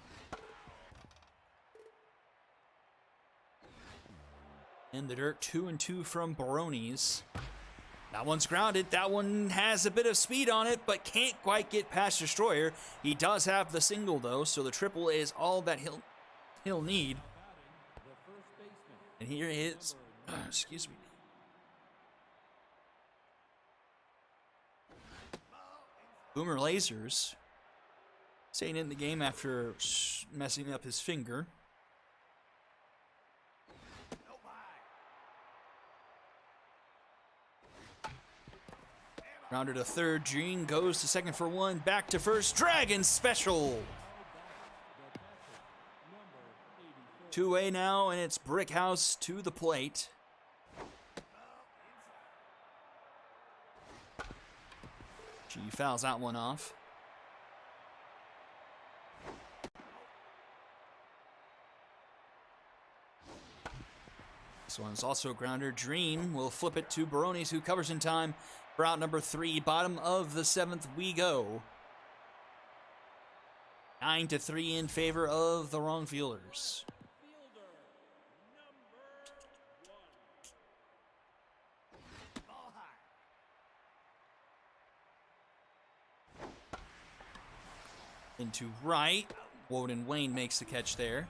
Speaker 1: In the dirt, 2-2 from Barones. That one's grounded. That one has a bit of speed on it, but can't quite get past Destroyer. He does have the single, though, so the triple is all that he'll need. And here is, excuse me. Boomer Lasers staying in the game after messing up his finger. Grounded to third. Jean goes to second for one. Back to first. Dragon special. 2-away now, and it's Brickhouse to the plate. She fouls that one off. This one's also a grounder. Dream will flip it to Barones, who covers in time for out number 3. Bottom of the 7th we go. 9-3 in favor of the wrong fielders. Into right. Woden Wayne makes the catch there.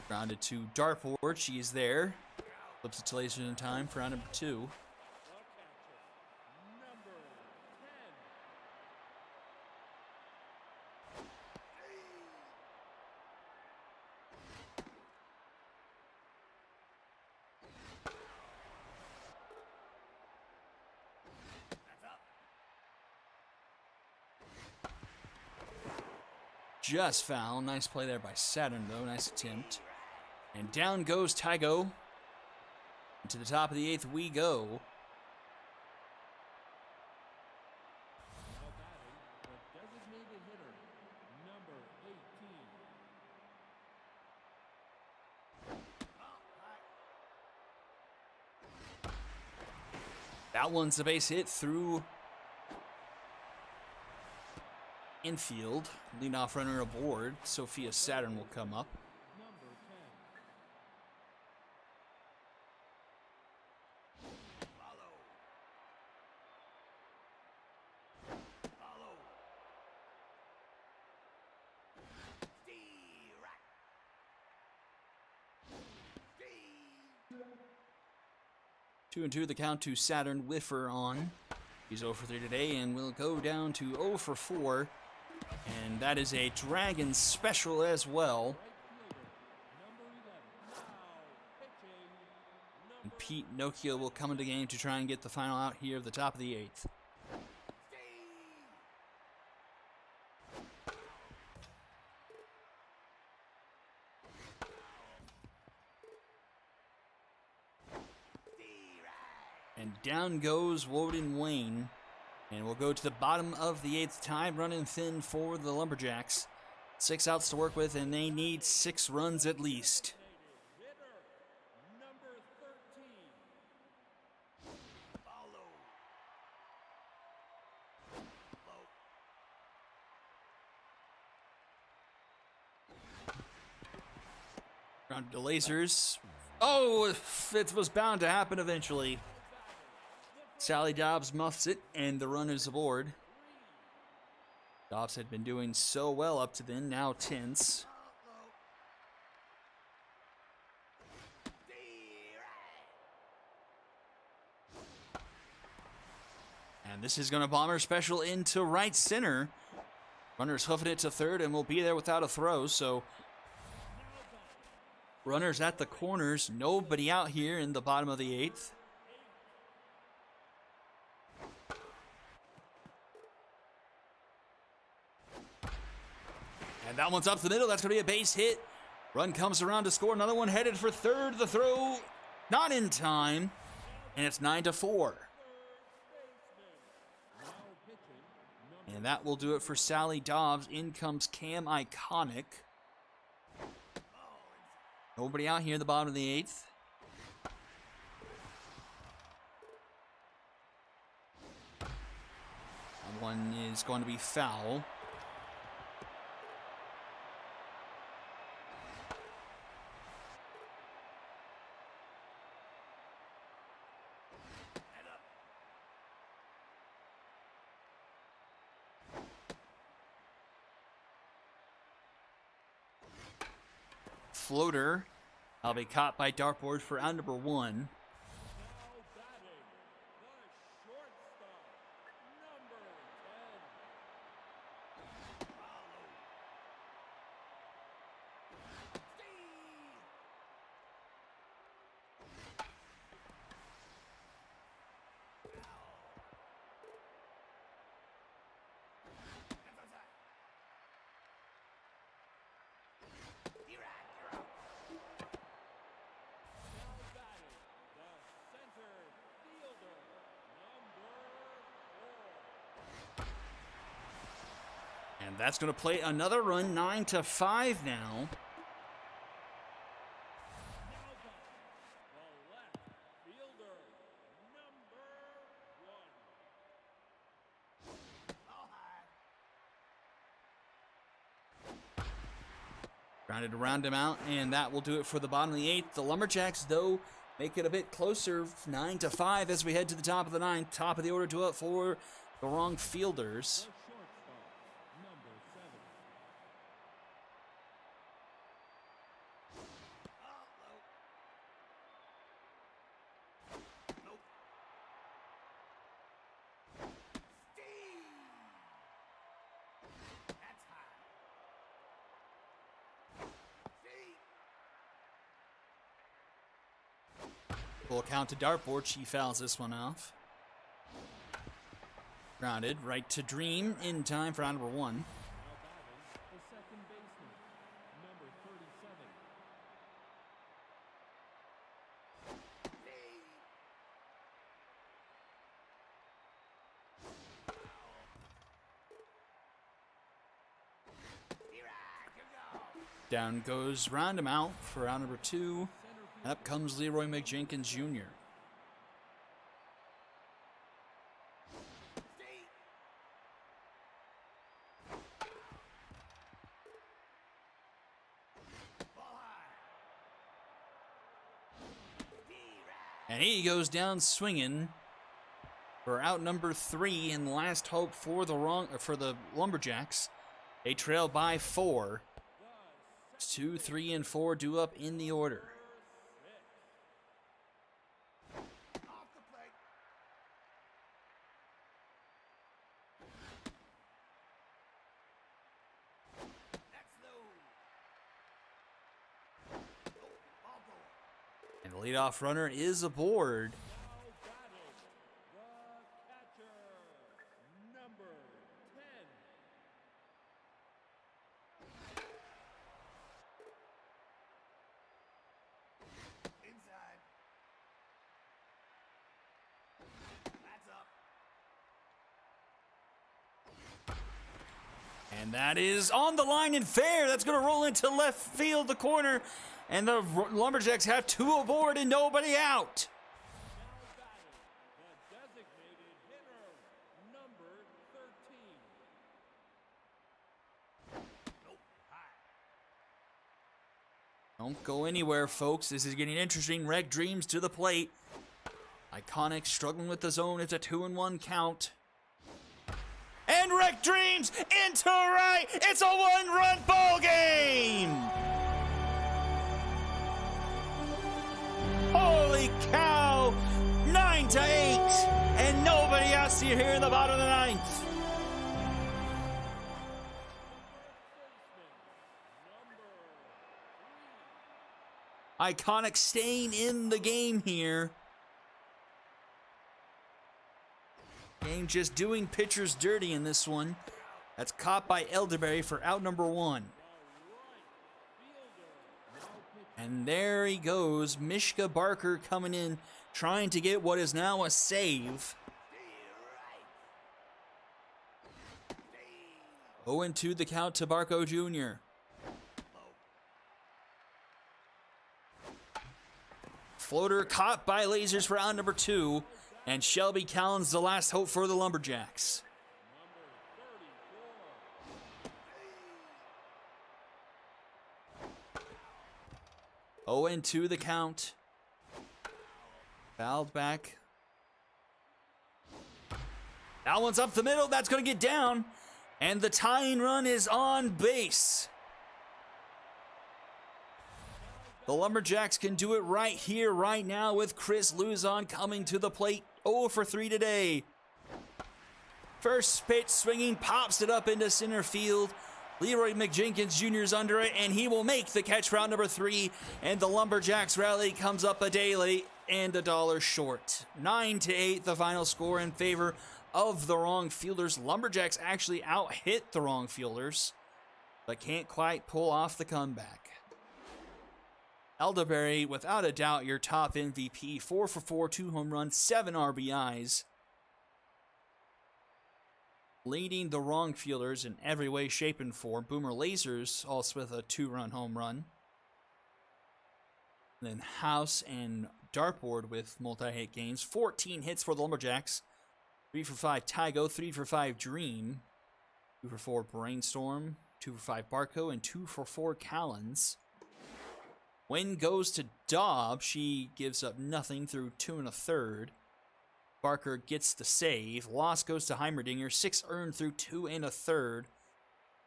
Speaker 1: Grounded to Dartboard. She's there. Flips it to Laser in time for round number 2. Just foul. Nice play there by Saturn, though. Nice attempt. And down goes Tygo. To the top of the 8th we go. That one's a base hit through infield. Leadoff runner aboard. Sophia Saturn will come up. Two and 2 the count to Saturn. Whiffer on. He's 0 for 3 today and will go down to 0 for 4. And that is a Dragon special as well. And Pete Nokia will come into the game to try and get the final out here at the top of the 8th. And down goes Woden Wayne. And we'll go to the bottom of the 8th. Time running thin for the Lumberjacks. 6 outs to work with, and they need 6 runs at least. Round to Lasers. Oh, it was bound to happen eventually. Sally Dobbs muffs it, and the run is aboard. Dobbs had been doing so well up to then, now tense. And this is going to bomber special into right center. Runner's hoofing it to third and will be there without a throw. So runners at the corners. Nobody out here in the bottom of the 8th. And that one's up the middle. That's going to be a base hit. Run comes around to score. Another one headed for third. The throw not in time. And it's 9-4. And that will do it for Sally Dobbs. In comes Cam Iconic. Nobody out here in the bottom of the 8th. And one is going to be foul. Floater. I'll be caught by dartboard for round number 1. And that's going to play another run, 9-5 now. Grounded to round him out, and that will do it for the bottom of the 8th. The Lumberjacks, though, make it a bit closer, 9-5 as we head to the top of the 9th. Top of the order to up for the wrong fielders. Full count to dartboard. She fouls this one off. Grounded right to Dream in time for round number 1.
Speaker 2: The second baseman, number 37.
Speaker 1: Down goes round him out for round number 2. Up comes Leroy McJenkins Jr. And he goes down swinging for out number 3 and last hope for the Lumberjacks. They trail by 4. 2, 3, and 4 due up in the order. And the leadoff runner is aboard. And that is on the line and fair. That's going to roll into left field, the corner. And the Lumberjacks have 2 aboard and nobody out.
Speaker 2: The designated hitter, number 13.
Speaker 1: Don't go anywhere, folks. This is getting interesting. Rec Dreams to the plate. Iconic struggling with the zone. It's a 2-1 count. And Rec Dreams into right. It's a 1-run ball game. Holy cow. 9-8. And nobody has Esports here in the bottom of the ninth. Iconic staying in the game here. Game just doing pitchers dirty in this one. That's caught by Elderberry for out number 1. And there he goes. Mishka Barker coming in, trying to get what is now a save. 0-2 the count to Barco Jr. Floater caught by Lasers for out number 2. And Shelby Callan's the last hope for the Lumberjacks. Oh, and 2 the count. Fouled back. That one's up the middle. That's going to get down. And the tying run is on base. The Lumberjacks can do it right here, right now, with Chris Luzon coming to the plate. 0 for 3 today. First pitch swinging, pops it up into center field. Leroy McJenkins Jr. is under it, and he will make the catch for out number 3. And the Lumberjacks rally comes up a day late and $1 short. 9-8, the final score in favor of the wrong fielders. Lumberjacks actually out-hit the wrong fielders, but can't quite pull off the comeback. Elderberry, without a doubt, your top MVP. 4 for 4, 2 home runs, 7 RBIs. Leading the wrong fielders in every way, shape, and form. Boomer Lasers also with a 2-run home run. And then House and Dartboard with multi-hit games. 14 hits for the Lumberjacks. 3 for 5 Tygo, 3 for 5 Dream. 2 for 4 Brainstorm, 2 for 5 Barco, and 2 for 4 Callens. Win goes to Daub. She gives up nothing through 2 1/3. Barker gets the save. Loss goes to Heimerdinger. 6 earned through 2 1/3.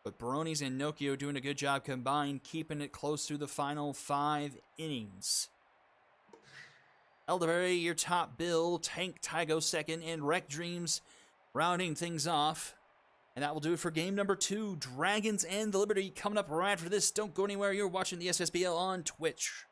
Speaker 1: But Barones and Nokia doing a good job combined, keeping it close through the final 5 innings. Elderberry, your top bill. Tank Tygo second, and Wreck Dreams rounding things off. And that will do it for game number 2. Dragons and the Liberty coming up right after this. Don't go anywhere. You're watching the SSBL on Twitch.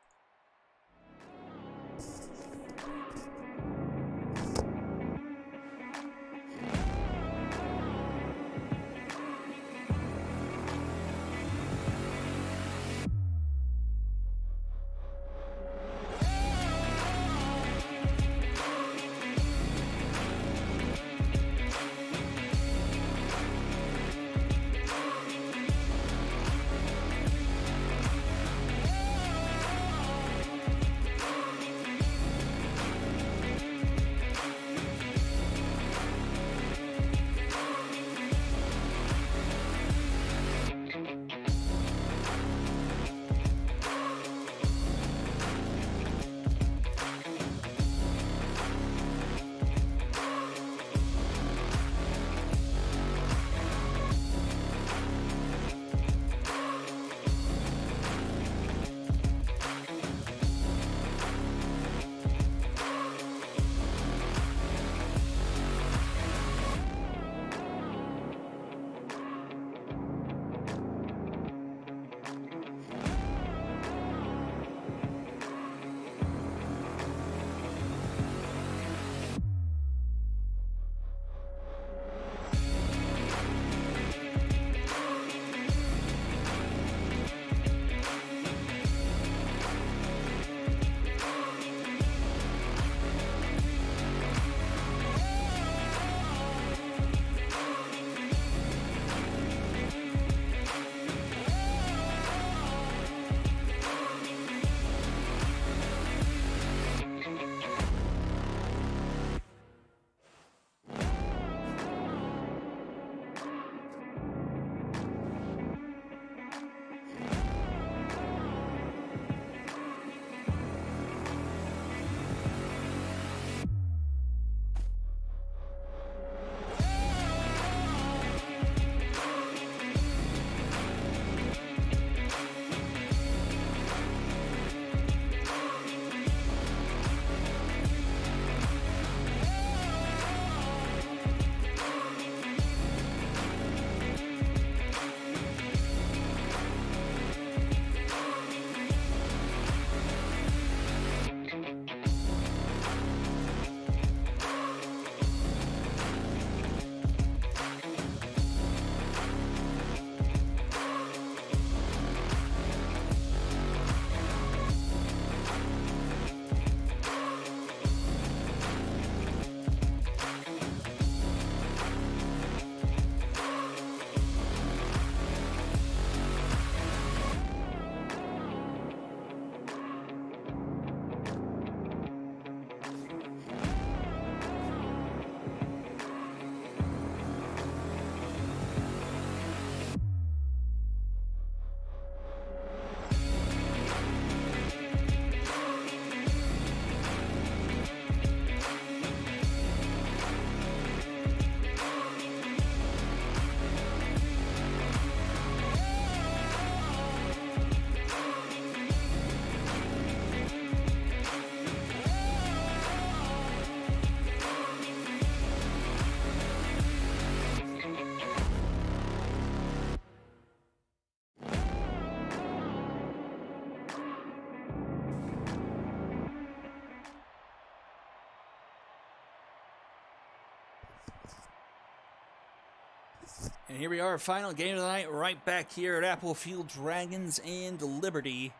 Speaker 1: And here we are, final game of the night, right back here at Apple Field, Dragons and Liberty.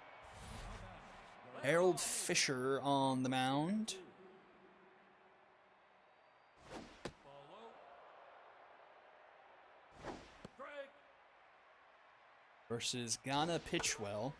Speaker 1: Harold Fisher on the mound. Versus Ghana Pitchwell.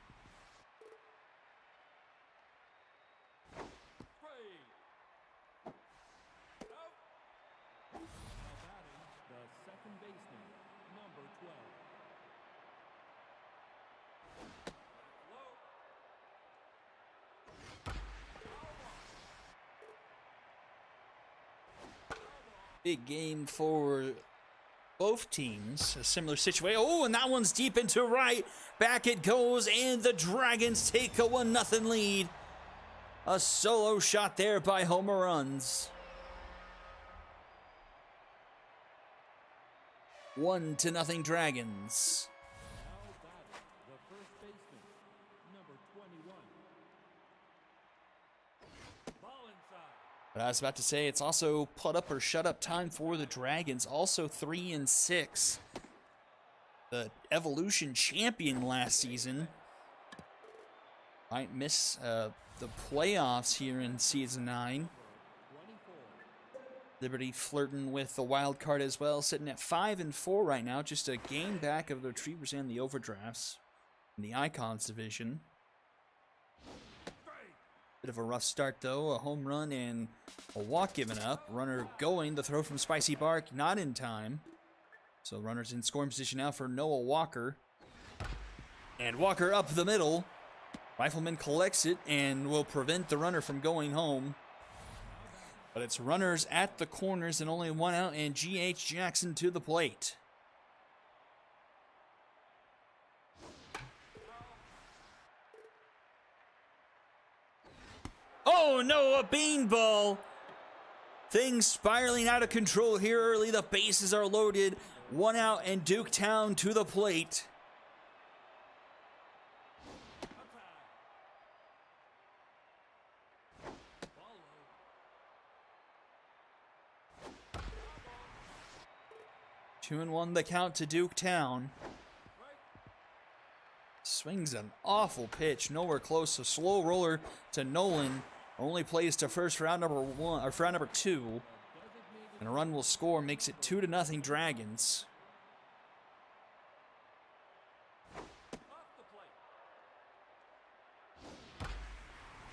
Speaker 1: Big game for both teams. A similar situation. Oh, and that one's deep into right. Back it goes, and the Dragons take a 1-0 lead. A solo shot there by Homer Runs. 1-0 Dragons. But I was about to say, it's also put up or shut up time for the Dragons. Also 3-6. The Evolution champion last season might miss the playoffs here in Season 9. Liberty flirting with the wild card as well, sitting at 5-4 right now. Just a game back of the Retrievers and the Overdrafts in the Icons division. Bit of a rough start, though. A home run and a walk given up. Runner going. The throw from Spicy Bark not in time. So runners in scoring position now for Noah Walker. And Walker up the middle. Rifleman collects it and will prevent the runner from going home. But it's runners at the corners and only one out, and G.H. Jackson to the plate. Oh no, a beanball! Things spiraling out of control here early. The bases are loaded. One out, and Duketown to the plate. 2-1 the count to Duketown. Swings an awful pitch, nowhere close. A slow roller to Nolan. Only plays to first for round number 1 or for round number 2. And a run will score, makes it 2-0 Dragons.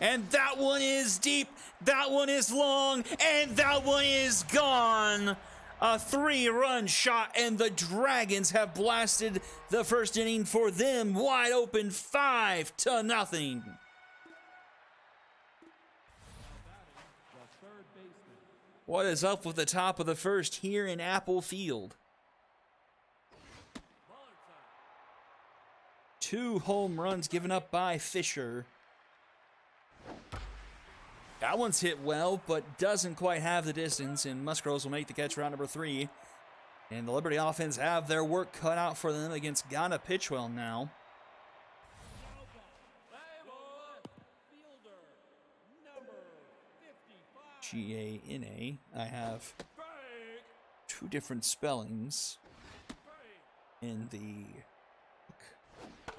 Speaker 1: And that one is deep, that one is long, and that one is gone. A 3-run shot, and the Dragons have blasted the first inning for them wide open, 5-0. What is up with the top of the first here in Apple Field? 2 home runs given up by Fisher. That one's hit well, but doesn't quite have the distance, and Musgroves will make the catch round number 3. And the Liberty offense have their work cut out for them against Ghana Pitchwell now. G-A-N-A. I have 2 different spellings in the book.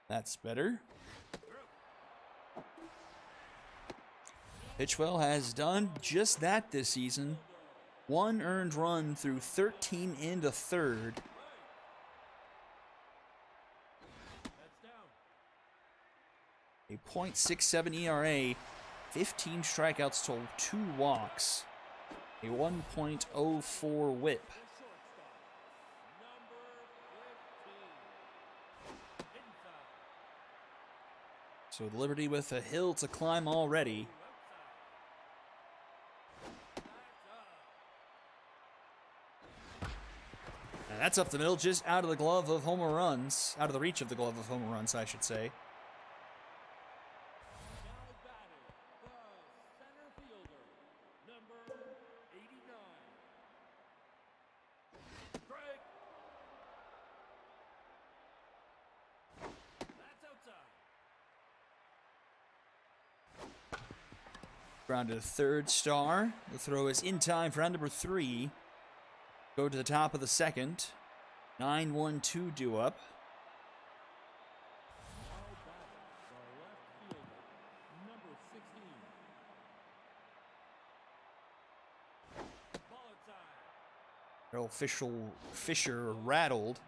Speaker 1: That's better. Pitchwell has done just that this season. 1 earned run through 13 1/3. A .67 ERA, 15 strikeouts to 2 walks, a 1.04 whip. So Liberty with a hill to climb already. And that's up the middle, just out of the glove of Homer Runs. Out of the reach of the glove of Homer Runs, I should say. Grounded to third star. The throw is in time for round number 3. Go to the top of the second. 9-1-2 due up. Earl Fisher rattled.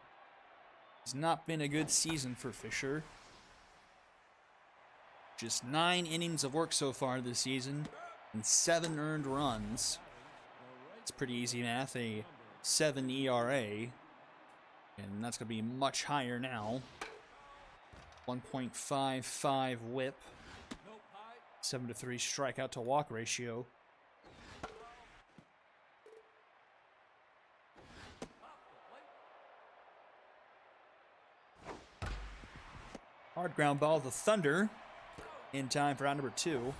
Speaker 1: It's not been a good season for Fisher. Just 9 innings of work so far this season and 7 earned runs. It's pretty easy math, a 7 ERA. And that's going to be much higher now. 1.55 whip. 7-3 strikeout to walk ratio. Hard ground ball to Thunder in time for round number 2.
Speaker 2: The second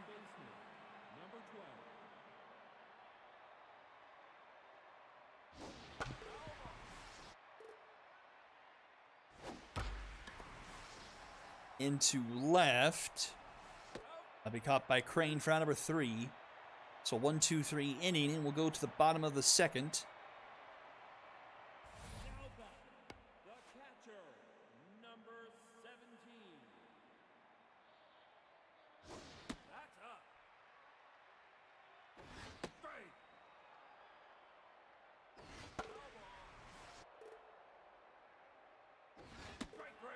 Speaker 2: baseman, number 12.
Speaker 1: Into left. That'll be caught by Crane for round number 3. So 1-2-3 inning, and we'll go to the bottom of the second.
Speaker 2: Now back, the catcher, number 17. That's up. Straight. Foul ball. Strike 3.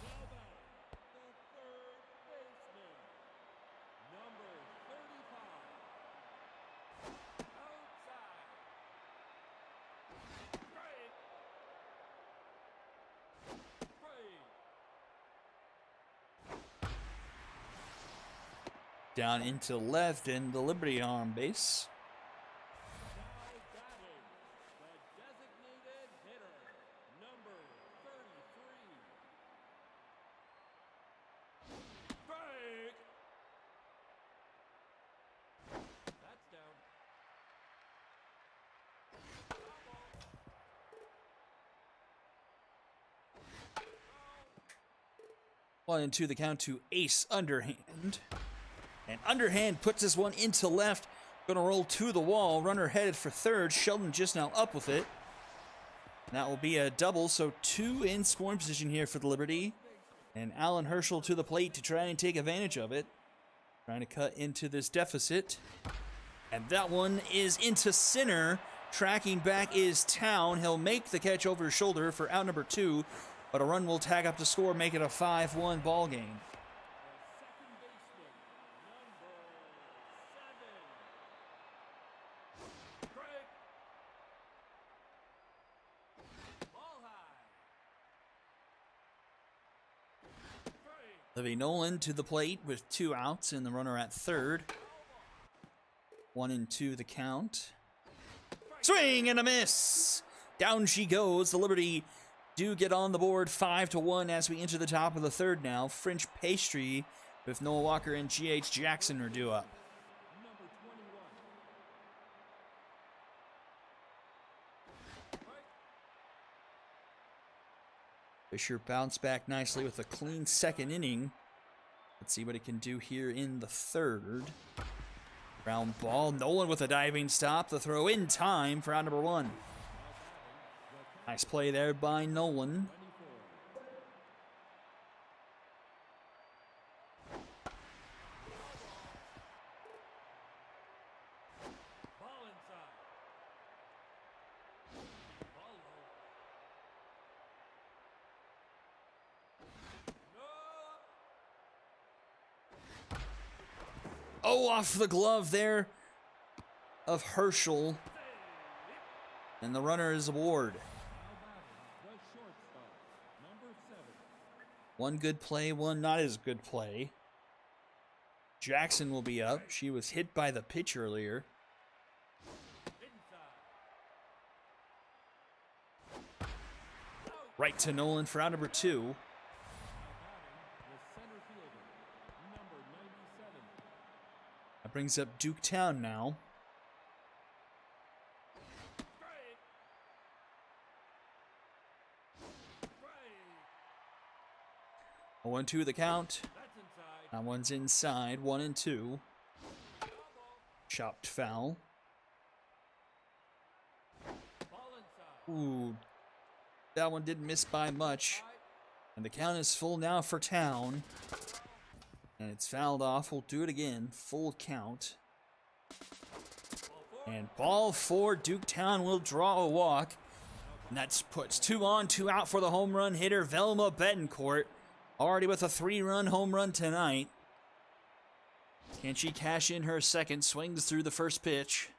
Speaker 2: Now back, the third baseman, number 35. Outside. Straight. Straight.
Speaker 1: Down into left and the Liberty on base.
Speaker 2: Now batting, the designated hitter, number 33. Strike. That's down. Foul ball.
Speaker 1: One and two the count to ace underhand. And underhand puts this one into left. Gonna roll to the wall. Runner headed for third. Sheldon just now up with it. And that will be a double, so 2 in scoring position here for the Liberty. And Alan Herschel to the plate to try and take advantage of it. Trying to cut into this deficit. And that one is into center. Tracking back is Town. He'll make the catch over his shoulder for out number 2. But a run will tag up to score, make it a 5-1 ball game.
Speaker 2: Second baseman, number 7. Strike. Ball high. Strike.
Speaker 1: Livy Nolan to the plate with 2 outs and the runner at third. 1-2 the count. Swing and a miss. Down she goes. The Liberty do get on the board 5-1 as we enter the top of the third now. French Pastry with Noah Walker and G.H. Jackson are due up.
Speaker 2: Number 21.
Speaker 1: Fisher bounced back nicely with a clean second inning. Let's see what he can do here in the third. Ground ball. Nolan with a diving stop. The throw in time for out number 1. Nice play there by Nolan.
Speaker 2: 24. Ball inside. Ball low. No.
Speaker 1: Oh, off the glove there of Herschel. And the runner is aboard.
Speaker 2: Now batting, the shortstop, number 7.
Speaker 1: One good play, one not as good play. Jackson will be up. She was hit by the pitch earlier.
Speaker 2: Inside.
Speaker 1: Right to Nolan for out number 2.
Speaker 2: Now batting, the center fielder, number 97.
Speaker 1: That brings up Duke Town now.
Speaker 2: Strike. Strike.
Speaker 1: 0-2 the count.
Speaker 2: That's
Speaker 1: That one's inside, 1-2. Chopped foul. Ooh, that one didn't miss by much. And the count is full now for Town. And it's fouled off. We'll do it again. Full count. And ball for Duke Town will draw a walk. And that puts 2 on, 2 out for the home run hitter, Velma Betancourt. Already with a 3-run home run tonight. Can she cash in her second? Swings through the first pitch.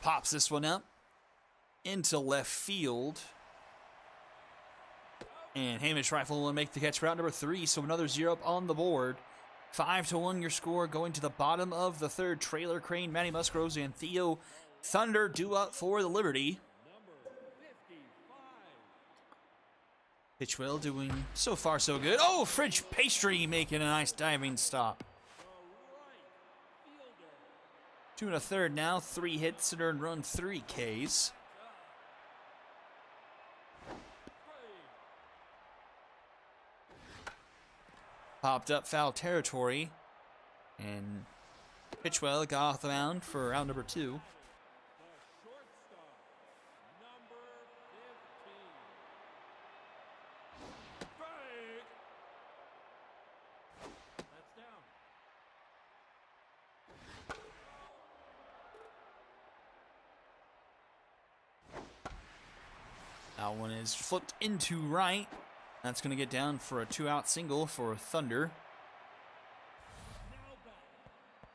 Speaker 1: Pops this one up into left field. And Hamish Rifle will make the catch for out number 3, so another 0 up on the board. 5-1 your score going to the bottom of the third. Trailer Crane, Matty Musgroves, and Theo Thunder due up for the Liberty. Pitchwell doing so far so good. Oh, Fridge Pastry making a nice diving stop. 2 1/3 now, 3 hits and earned run, 3 Ks. Popped up foul territory, and Pitchwell got off the mound for out number 2. That one is flipped into right. That's going to get down for a 2-out single for Thunder.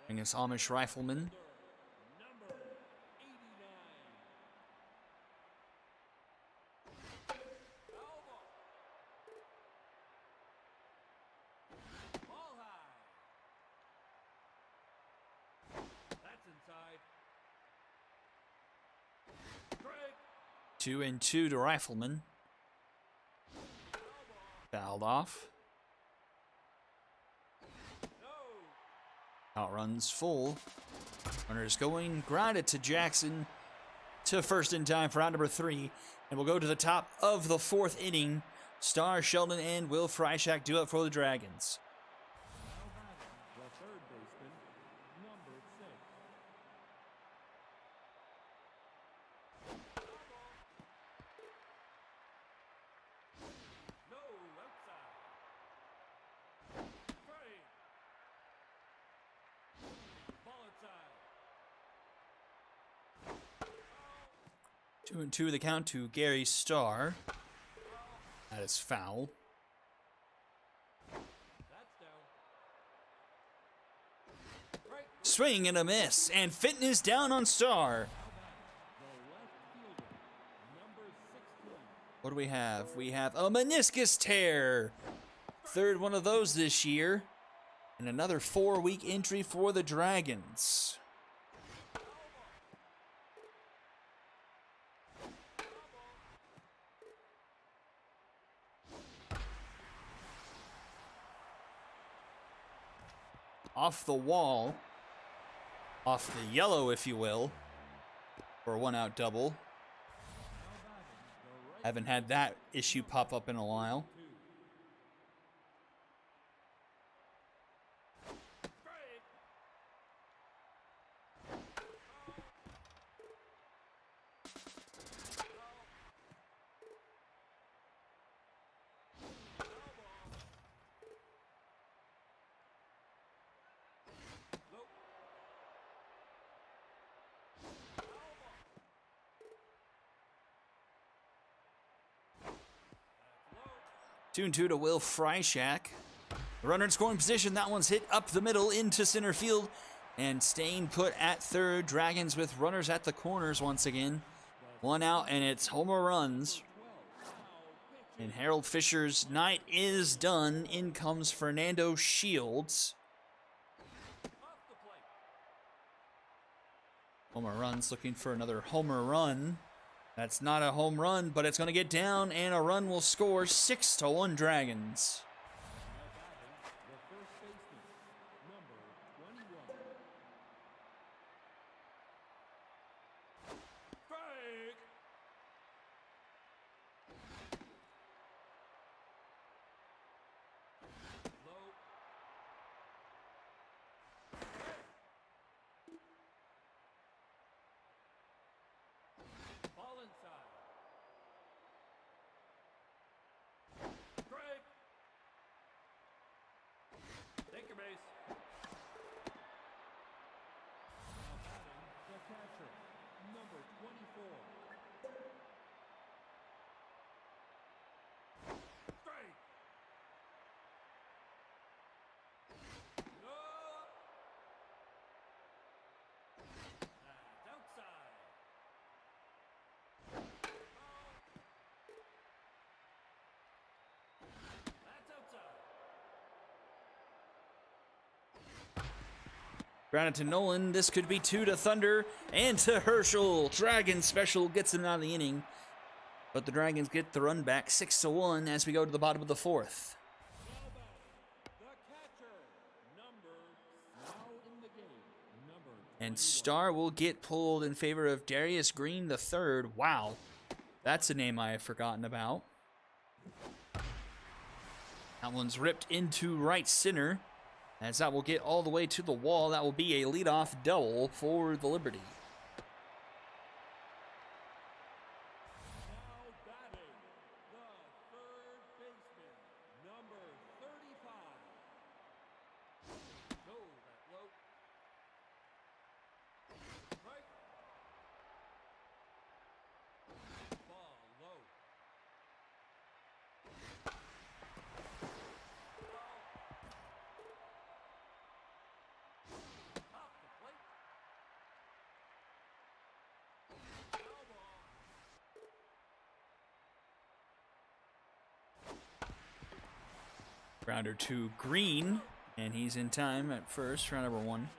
Speaker 1: And it's Amish Rifleman.
Speaker 2: That's inside.
Speaker 1: 2-2 to Rifleman. Fouled off. Outruns full. Runners going. Grounded to Jackson. To first in time for out number 3. And we'll go to the top of the 4th inning. Star Sheldon and Will Freishak do up for the Dragons.
Speaker 2: The third baseman, number 6. No, outside. Straight. Ball outside.
Speaker 1: 2-2 the count to Gary Starr. That is foul.
Speaker 2: That's down. Right.
Speaker 1: Swing and a miss. And fitness down on Starr.
Speaker 2: The left fielder, number 16.
Speaker 1: What do we have? We have a meniscus tear. 3rd one of those this year. And another 4-week injury for the Dragons. Off the wall. Off the yellow, if you will. For a 1-out double. Haven't had that issue pop up in a while. 2-2 to Will Freishak. The runner in scoring position. That one's hit up the middle into center field. And staying put at third. Dragons with runners at the corners once again. 1 out, and it's homer runs. And Harold Fisher's night is done. In comes Fernando Shields. Homer runs, looking for another homer run. That's not a home run, but it's going to get down, and a run will score. 6-1 Dragons.
Speaker 2: The first baseman, number 21. Strike. number 24. Strike. No. That's outside. That's outside.
Speaker 1: Grounded to Nolan. This could be 2 to Thunder and to Herschel. Dragon special gets him out of the inning. But the Dragons get the run back 6-1 as we go to the bottom of the 4th.
Speaker 2: Now back. The catcher. Number now in the game. Number 21.
Speaker 1: And Star will get pulled in favor of Darius Green III. Wow. That's a name I have forgotten about. That one's ripped into right center. As that will get all the way to the wall. That will be a leadoff double for the Liberty.
Speaker 2: Now batting. The third baseman. Number 35. No, that low. Right. Ball low. Off the plate. Foul ball.
Speaker 1: Grounder to Green. And he's in time at first, round number 1.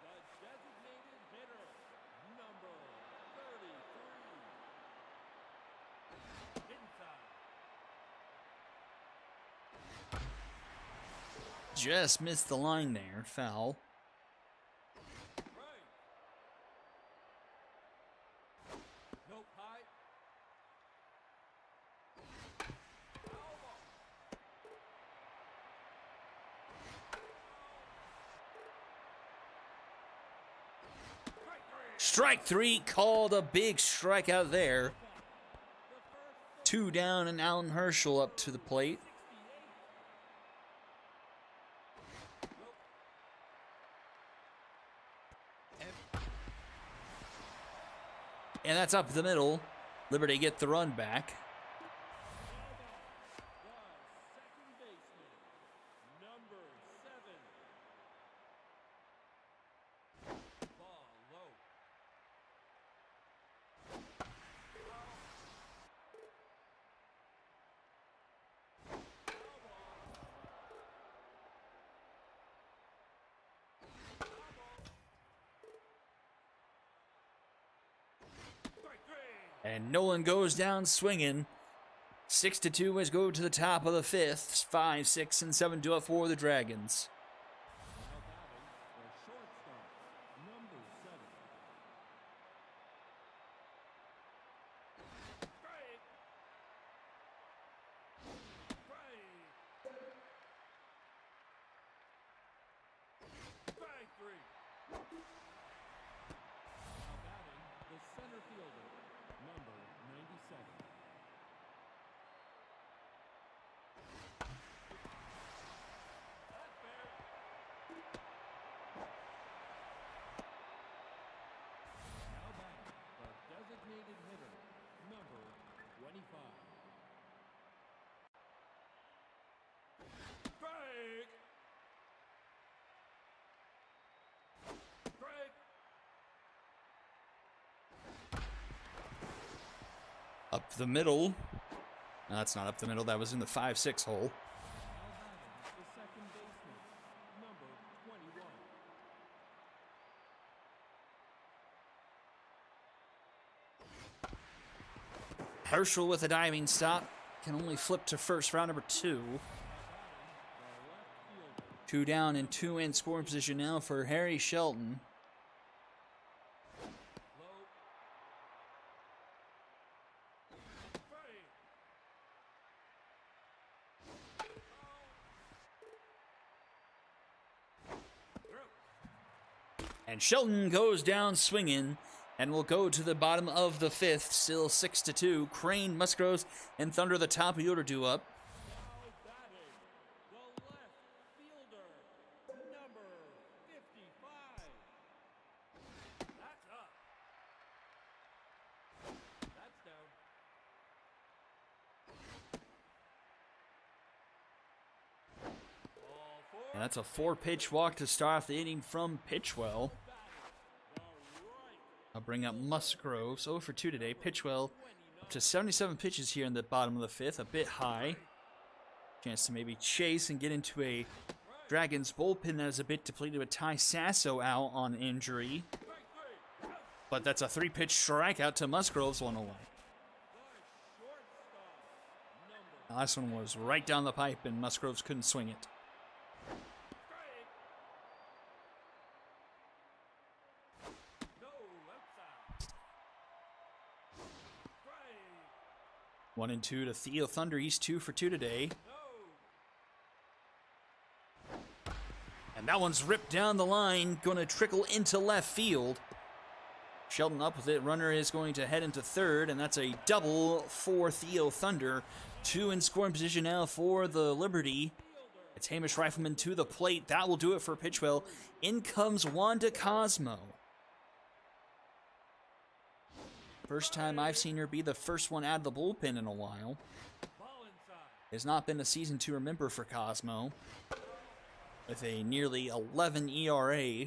Speaker 2: The designated hitter, number 33. Inside.
Speaker 1: Just missed the line there. Foul.
Speaker 2: Right. Nope, high. Foul ball. Strike 3.
Speaker 1: Strike 3 called a big strikeout there.
Speaker 2: The first
Speaker 1: 2 down and Alan Herschel up to the plate.
Speaker 2: 68. Nope.
Speaker 1: And that's up the middle. Liberty get the run back.
Speaker 2: Now back. The second baseman, number 7. Ball low. Strike 3.
Speaker 1: And Nolan goes down swinging. 6-2 as go to the top of the 5th. 5, 6, and 7 to up for the Dragons.
Speaker 2: Now batting, the shortstop, number 7. Strike. Strike 3. Now batting, the center fielder, number 97. That's fair. Now batting, the designated hitter, number 25. Strike. Strike.
Speaker 1: Up the middle. No, that's not up the middle. That was in the 5-6 hole.
Speaker 2: Now batting, the second baseman, number 21.
Speaker 1: Herschel with a diving stop. Can only flip to first, round number 2.
Speaker 2: Now batting, the left fielder,
Speaker 1: 2 down and 2 in scoring position now for Harry Shelton.
Speaker 2: low. Strike. Throw.
Speaker 1: And Shelton goes down swinging and will go to the bottom of the 5th, still 6-2. Crane, Musgroves, and Thunder, the top of the order, due up.
Speaker 2: Now batting, the left fielder, number 55. That's up.
Speaker 1: That's a 4-pitch walk to start off the inning from Pitchwell. I'll bring up Musgroves. 0 for 2 today. Pitchwell up to 77 pitches here in the bottom of the 5th. A bit high. Chance to maybe chase and get into a Dragons bullpen that is a bit depleted with Ty Sasso out on injury. But that's a 3-pitch strikeout to Musgroves, 1 away. The last one was right down the pipe and Musgroves couldn't swing it. One and 2 to Theo Thunder. He's 2 for 2 today. And that one's ripped down the line, going to trickle into left field. Shelton up with it. Runner is going to head into third, and that's a double for Theo Thunder. 2 in scoring position now for the Liberty. It's Hamish Rifleman to the plate. That will do it for Pitchwell. In comes Wanda Cosmo. First time I've seen her be the first one out of the bullpen in a while. It's not been a season to remember for Cosmo. With a nearly 11 ERA.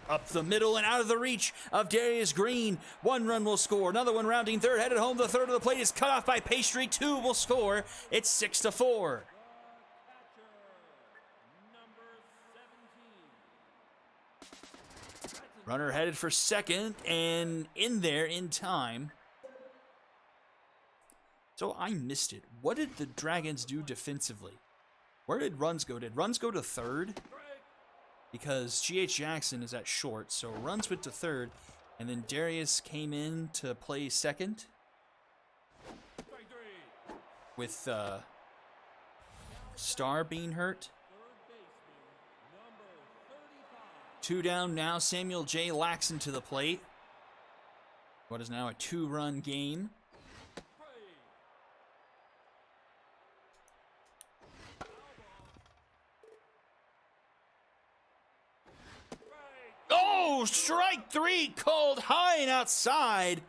Speaker 1: Up the middle and out of the reach of Darius Green. 1 run will score. Another one rounding third. Headed home. The third of the plate is cut off by Pastry. 2 will score. It's 6-4. Runner headed for second and in there in time. So I missed it. What did the Dragons do defensively? Where did runs go? Did runs go to third? Because G.H. Jackson is at short, so runs went to third, and then Darius came in to play second. With Star being hurt. 2 down now. Samuel J. Laxon to the plate. What is now a 2-run game. Oh, strike 3 called high and outside.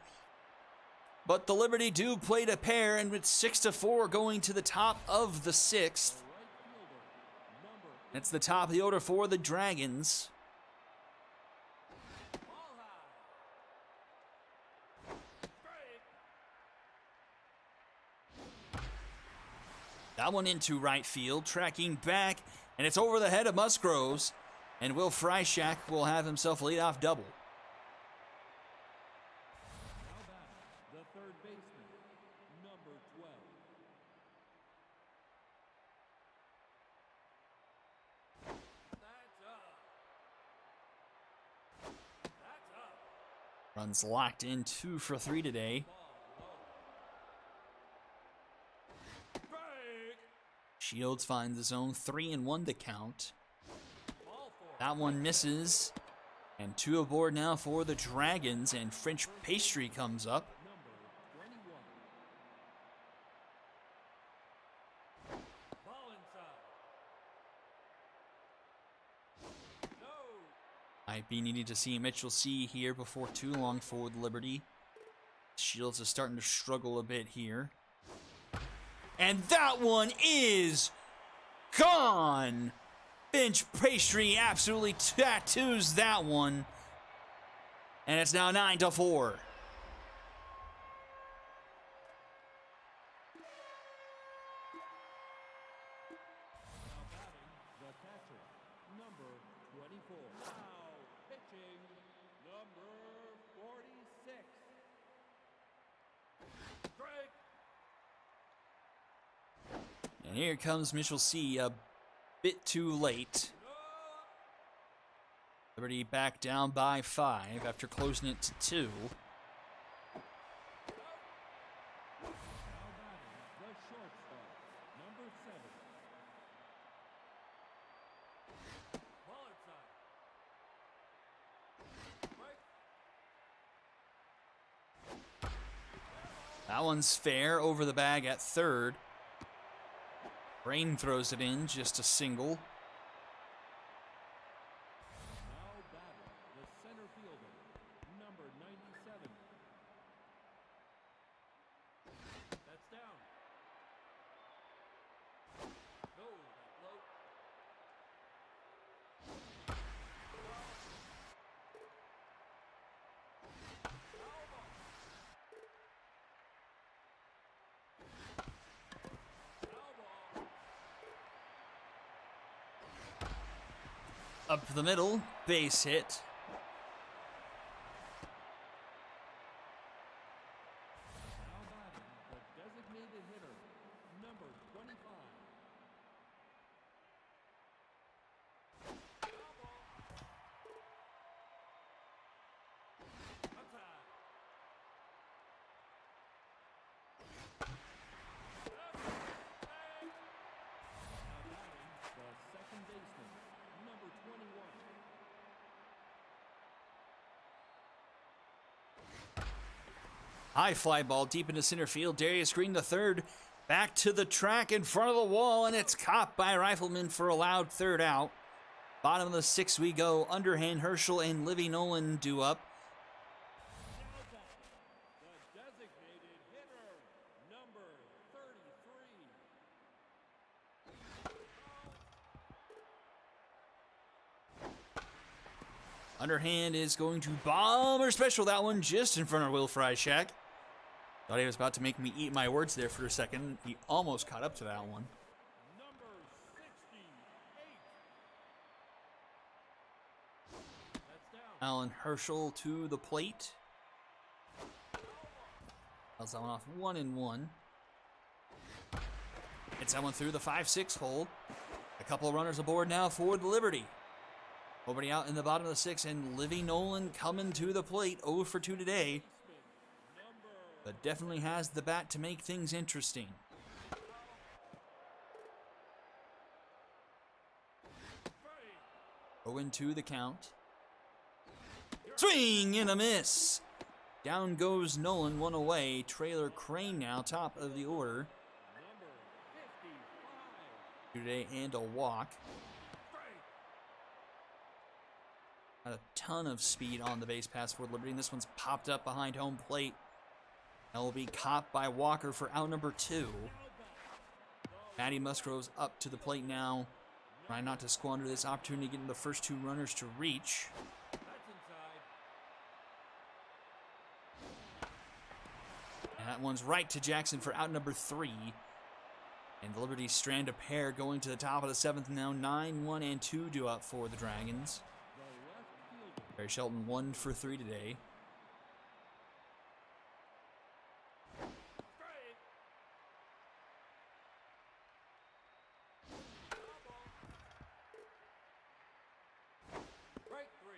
Speaker 1: But the Liberty do play to pair, and with 6-4 going to the top of the 6th. It's the top of the order for the Dragons. That one into right field, tracking back, and it's over the head of Musgroves, and Will Freischack will have himself a leadoff double.
Speaker 2: The third baseman, number 12. That's up.
Speaker 1: Runs locked in, 2 for 3 today. Shields finds his own, 3-1 to count. That one misses. And 2 aboard now for the Dragons, and French Pastry comes up. I'd be needing to see Mitchell C here before too long for the Liberty. Shields is starting to struggle a bit here. And that one is gone. Finch Pastry absolutely tattoos that one. And it's now 9-4.
Speaker 2: The catcher, number 24. Now pitching, number 46. Strike.
Speaker 1: And here comes Mitchell C, a bit too late. Liberty back down by 5 after closing it to 2.
Speaker 2: Now batting, the shortstop, number 7. Ball inside. Strike.
Speaker 1: That one's fair, over the bag at third. Brain throws it in, just a single.
Speaker 2: Now batting, the center fielder, number 97. That's down. No, that low.
Speaker 1: Up the middle, base hit.
Speaker 2: Now batting, the designated hitter, number 25. Outside. Now batting, the second baseman, number 21.
Speaker 1: High fly ball deep into center field. Darius Green the third. Back to the track in front of the wall, and it's caught by Rifleman for a loud third out. Bottom of the sixth we go. Underhand Herschel and Livy Nolan do up.
Speaker 2: Now batting, the designated hitter, number 33.
Speaker 1: Underhand is going to bomber special that one just in front of Will Freishack. Thought he was about to make me eat my words there for a second. He almost caught up to that one.
Speaker 2: Number 68. That's down.
Speaker 1: Alan Herschel to the plate. Fouls that one off 1-1. Hits that one through the 5-6 hole. A couple of runners aboard now for the Liberty. Nobody out in the bottom of the sixth, and Livy Nolan coming to the plate. 0 for 2 today. But definitely has the bat to make things interesting. 0-2 the count. Swing and a miss. Down goes Nolan, one away. Trailer Crane now, top of the order.
Speaker 2: Number 55.
Speaker 1: Today and a walk. Got a ton of speed on the base pass for Liberty, and this one's popped up behind home plate. That will be caught by Walker for out number 2. Matty Musgrove's up to the plate now. Trying not to squander this opportunity, getting the first 2 runners to reach.
Speaker 2: That's inside.
Speaker 1: And that one's right to Jackson for out number 3. And the Liberty strand a pair going to the top of the 7th now. 9, 1, and 2 due up for the Dragons.
Speaker 2: The left fielder.
Speaker 1: Barry Shelton 1 for 3 today.
Speaker 2: Strike 3.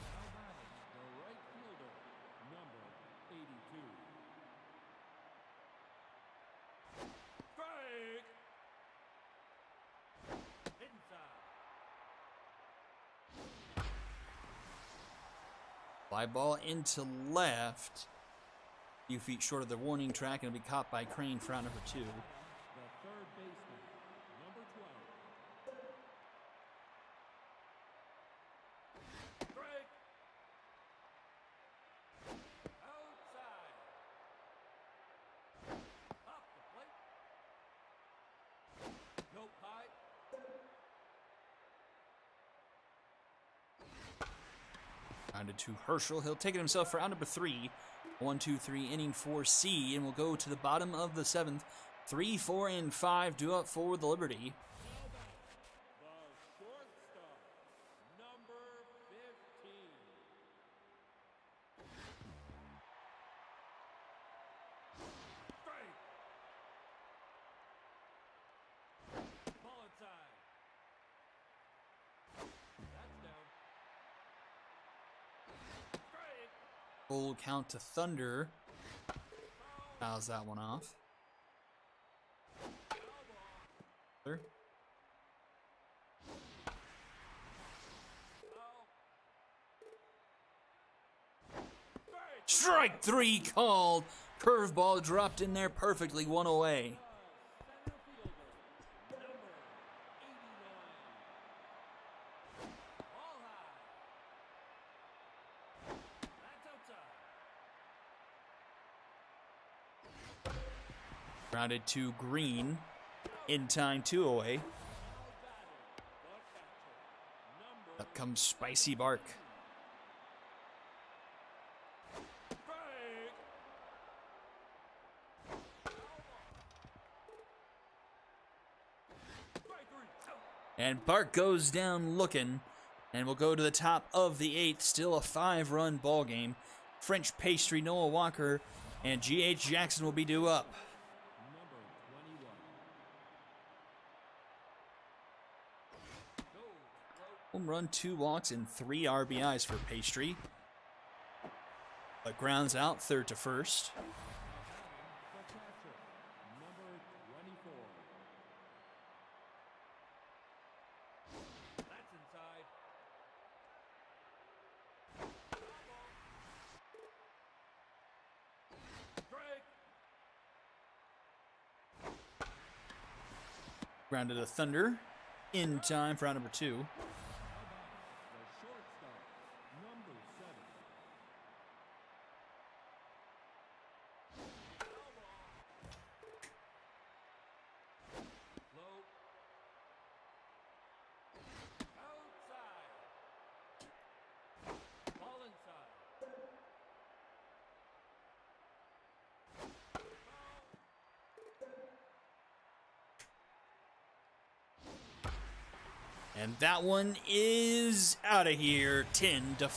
Speaker 2: Now batting, the right fielder, number 82. Strike. Inside.
Speaker 1: Fly ball into left. A few feet short of the warning track, and it'll be caught by Crane for out number 2.
Speaker 2: The third baseman, number 12. Strike. Outside. Up the plate. Nope, high.
Speaker 1: Rounded to Herschel. He'll take it himself for out number 3. 1, 2, 3, inning 4C, and we'll go to the bottom of the 7th. 3, 4, and 5 due up for the Liberty.
Speaker 2: The shortstop, number 15. Strike. Ball inside. That's down. Strike.
Speaker 1: Full count to Thunder. Fouls that one off. Thunder. Strike 3 called. Curveball dropped in there perfectly, 1 away.
Speaker 2: Center fielder, number 89. Ball high. That's outside.
Speaker 1: Grounded to Green. In time, 2 away. Up comes Spicy Bark. And Bart goes down looking, and we'll go to the top of the 8th. Still a 5-run ball game. French Pastry, Noah Walker, and G.H. Jackson will be due up.
Speaker 2: Number 21.
Speaker 1: Home run, 2 walks, and 3 RBIs for Pastry. But grounds out, third to first.
Speaker 2: The catcher, number 24. That's inside. Strike.
Speaker 1: Grounded to Thunder. In time for round number 2.
Speaker 2: The shortstop, number 7. Low. Outside. Ball inside.
Speaker 1: And that one is out of here, 10-4.
Speaker 2: Now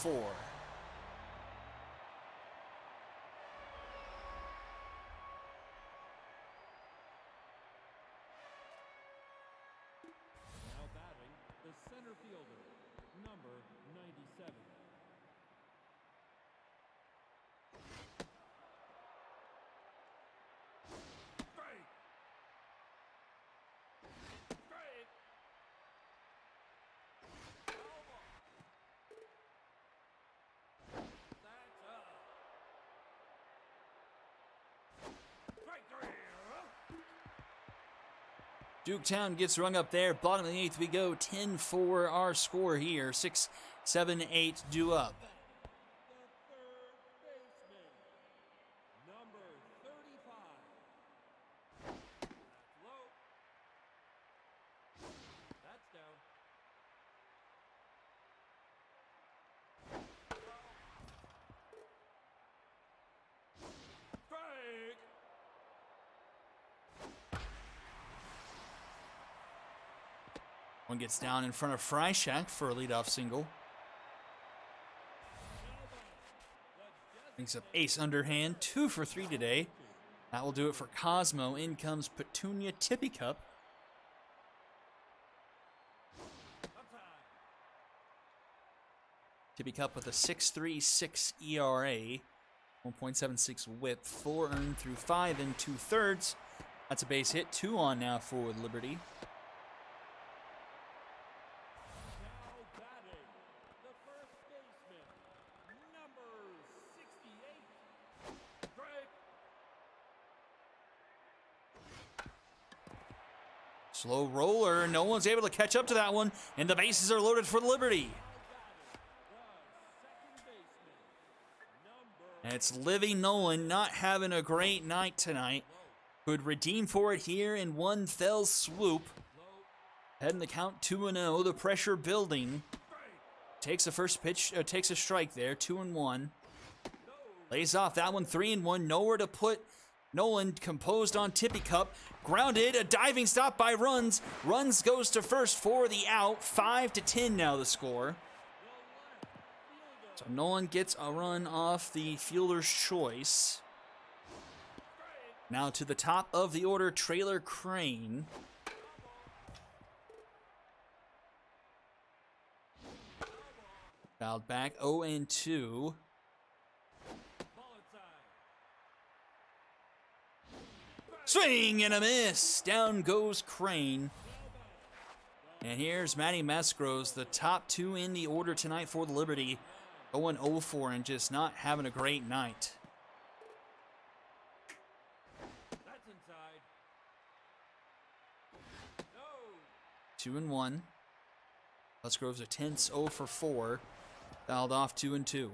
Speaker 2: batting, the center fielder, number 97. Strike. Strike. That's up. Strike 3.
Speaker 1: Duketown gets rung up there. Bottom of the 8th we go. 10-4 our score here. 6, 7, 8 due up.
Speaker 2: The third baseman, number 35. That's low. That's down. Strike.
Speaker 1: One gets down in front of Freischack for a leadoff single. Brings up ace underhand. 2 for 3 today. That will do it for Cosmo. In comes Petunia Tippy Cup. Tippy Cup with a 6.36 ERA. 1.76 whip. 4 earned through 5 2/3. That's a base hit. 2 on now for Liberty.
Speaker 2: Now batting, the first baseman, number 68. Strike.
Speaker 1: Slow roller. No one's able to catch up to that one. And the bases are loaded for Liberty.
Speaker 2: The second baseman, number
Speaker 1: And it's Livy Nolan not having a great night tonight. Could redeem for it here in one fell swoop. Heading the count 2-0. The pressure building. Takes a first pitch, takes a strike there. 2-1. Lays off that one. 3-1. Nowhere to put. Nolan composed on Tippy Cup. Grounded. A diving stop by Runs. Runs goes to first for the out. 5-10 now the score. So Nolan gets a run off the fielder's choice. Now to the top of the order, Trailer Crane. Fouled back, 0-2.
Speaker 2: ball inside.
Speaker 1: Swing and a miss. Down goes Crane. And here's Matty Mascros, the top 2 in the order tonight for the Liberty. 0-0-4 and just not having a great night.
Speaker 2: That's inside. No.
Speaker 1: 2-1. Musgrove's a tense 0 for 4. Fouled off 2-2.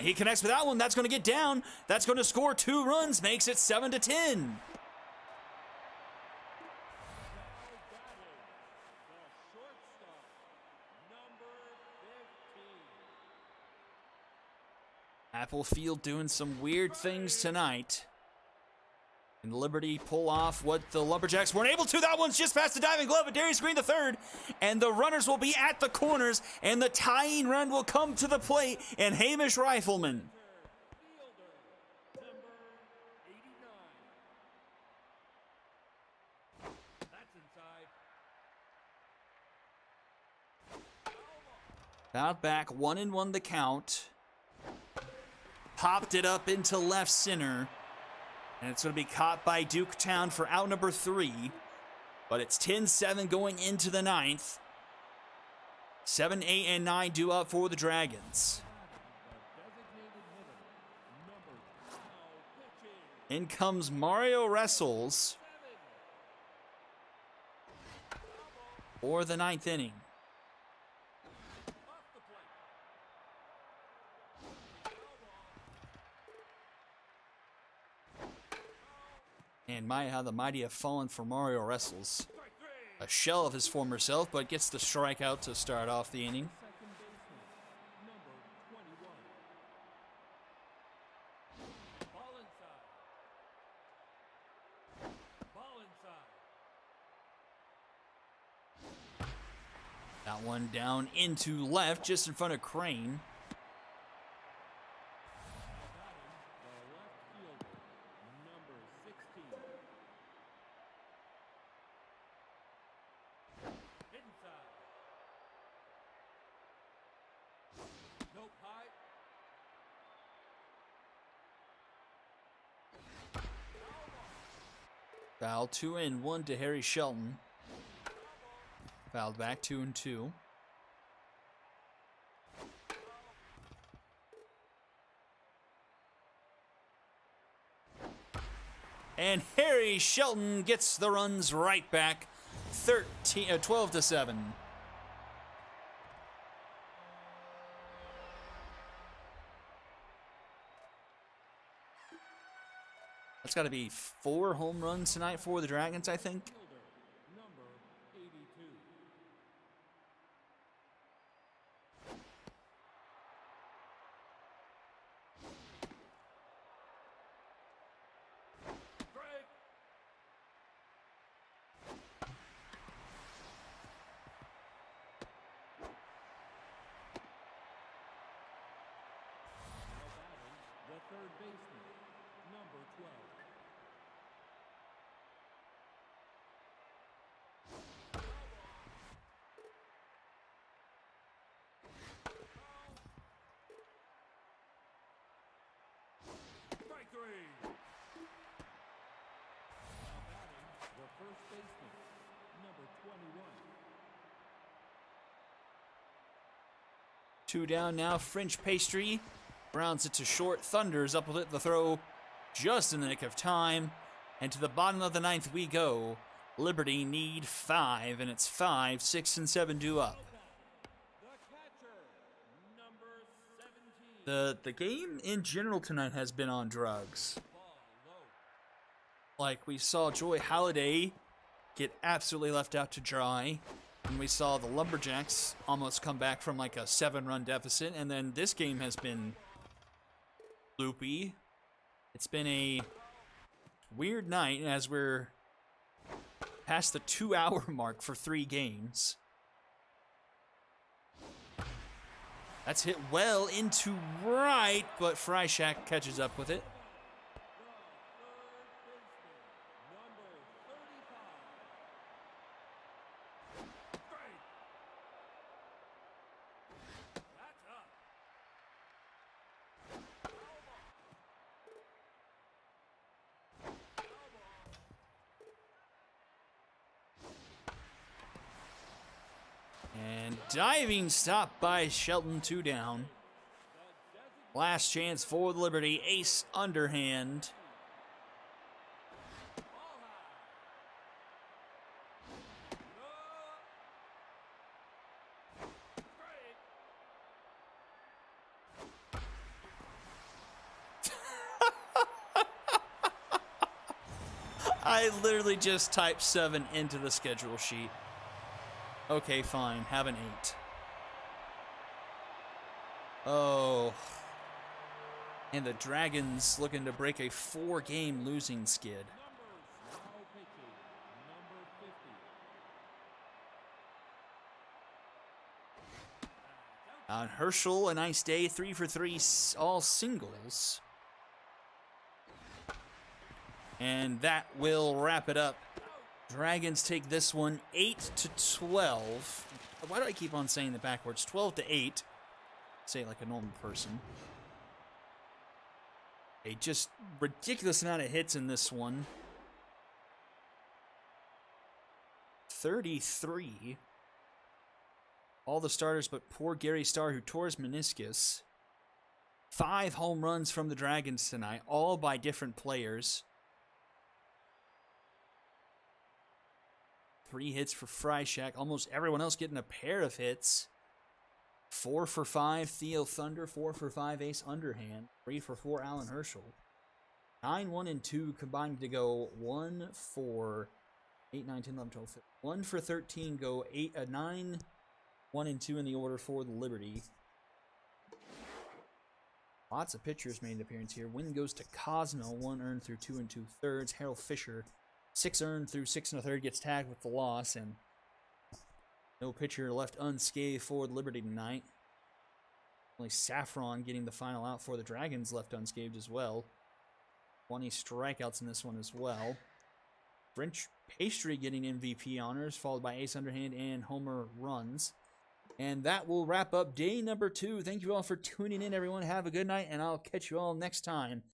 Speaker 1: He connects with that one. That's going to get down. That's going to score 2 runs. Makes it 7-10.
Speaker 2: Now batting, the shortstop, number 15.
Speaker 1: Applefield doing some weird things tonight. And Liberty pull off what the Lumberjacks weren't able to. That one's just past the diving glove of Darius Green III. And the runners will be at the corners. And the tying run will come to the plate. And Hamish Rifleman.
Speaker 2: Fielder, number 89. That's inside.
Speaker 1: Out back, 1-1 the count. Popped it up into left center. And it's going to be caught by Duketown for out number 3. But it's 10-7 going into the 9th. 7, 8, and 9 due up for the Dragons. In comes Mario Wrestles for the 9th inning. And my, how the mighty have fallen for Mario Wrestles. A shell of his former self, but gets the strikeout to start off the inning.
Speaker 2: Second baseman, number 21. Ball inside. Ball inside.
Speaker 1: That one down into left, just in front of Crane.
Speaker 2: The left fielder, number 16. Inside. Nope, high.
Speaker 1: Foul 2-1 to Harry Shelton. Fouled back 2-2. And Harry Shelton gets the runs right back, 12-7. That's got to be 4 home runs tonight for the Dragons, I think.
Speaker 2: Fielder, number 82. Strike. Now batting, the third baseman, number 12. Strike 3. Now batting, the first baseman, number 21.
Speaker 1: 2 down now. French Pastry rounds it to short. Thunder's up with it. The throw just in the nick of time. And to the bottom of the 9th we go. Liberty need 5, and it's 5, 6, and 7 due up.
Speaker 2: The catcher, number 17.
Speaker 1: The game in general tonight has been on drugs.
Speaker 2: Ball low.
Speaker 1: Like, we saw Joy Halliday get absolutely left out to dry. And we saw the Lumberjacks almost come back from like a 7-run deficit. And then this game has been loopy. It's been a weird night as we're past the 2-hour mark for 3 games. That's hit well into right, but Freishak catches up with it.
Speaker 2: Number 35. Strike. That's up.
Speaker 1: And diving stop by Shelton, 2 down. Last chance for the Liberty. Ace underhand. I literally just typed 7 into the schedule sheet. Okay, fine. Have an 8. Oh. And the Dragons looking to break a 4-game losing skid.
Speaker 2: Number
Speaker 1: Herschel, a nice day, 3 for 3, all singles. And that will wrap it up. Dragons take this one 8-12. Why do I keep on saying that backwards? 12-8. Say it like a normal person. A just ridiculous amount of hits in this one. 33. All the starters but poor Gary Starr, who tore his meniscus. 5 home runs from the Dragons tonight, all by different players. 3 hits for Freishack. Almost everyone else getting a pair of hits. 4 for 5, Theo Thunder. 4 for 5, Ace Underhand. 3 for 4, Alan Herschel. 9, 1, and 2 combined to go 1 for 8, 9, 10, 11, 12, 15. 1 for 13 go 9, 1, and 2 in the order for the Liberty. Lots of pitchers made an appearance here. Win goes to Cosmo. 1 earned through 2 2/3. Harold Fisher, 6 earned through 6 1/3, gets tagged with the loss, and no pitcher left unscathed for the Liberty tonight. Only Saffron getting the final out for the Dragons left unscathed as well. 20 strikeouts in this one as well. French Pastry getting MVP honors, followed by Ace Underhand and Homer runs. And that will wrap up day number 2. Thank you all for tuning in, everyone. Have a good night, and I'll catch you all next time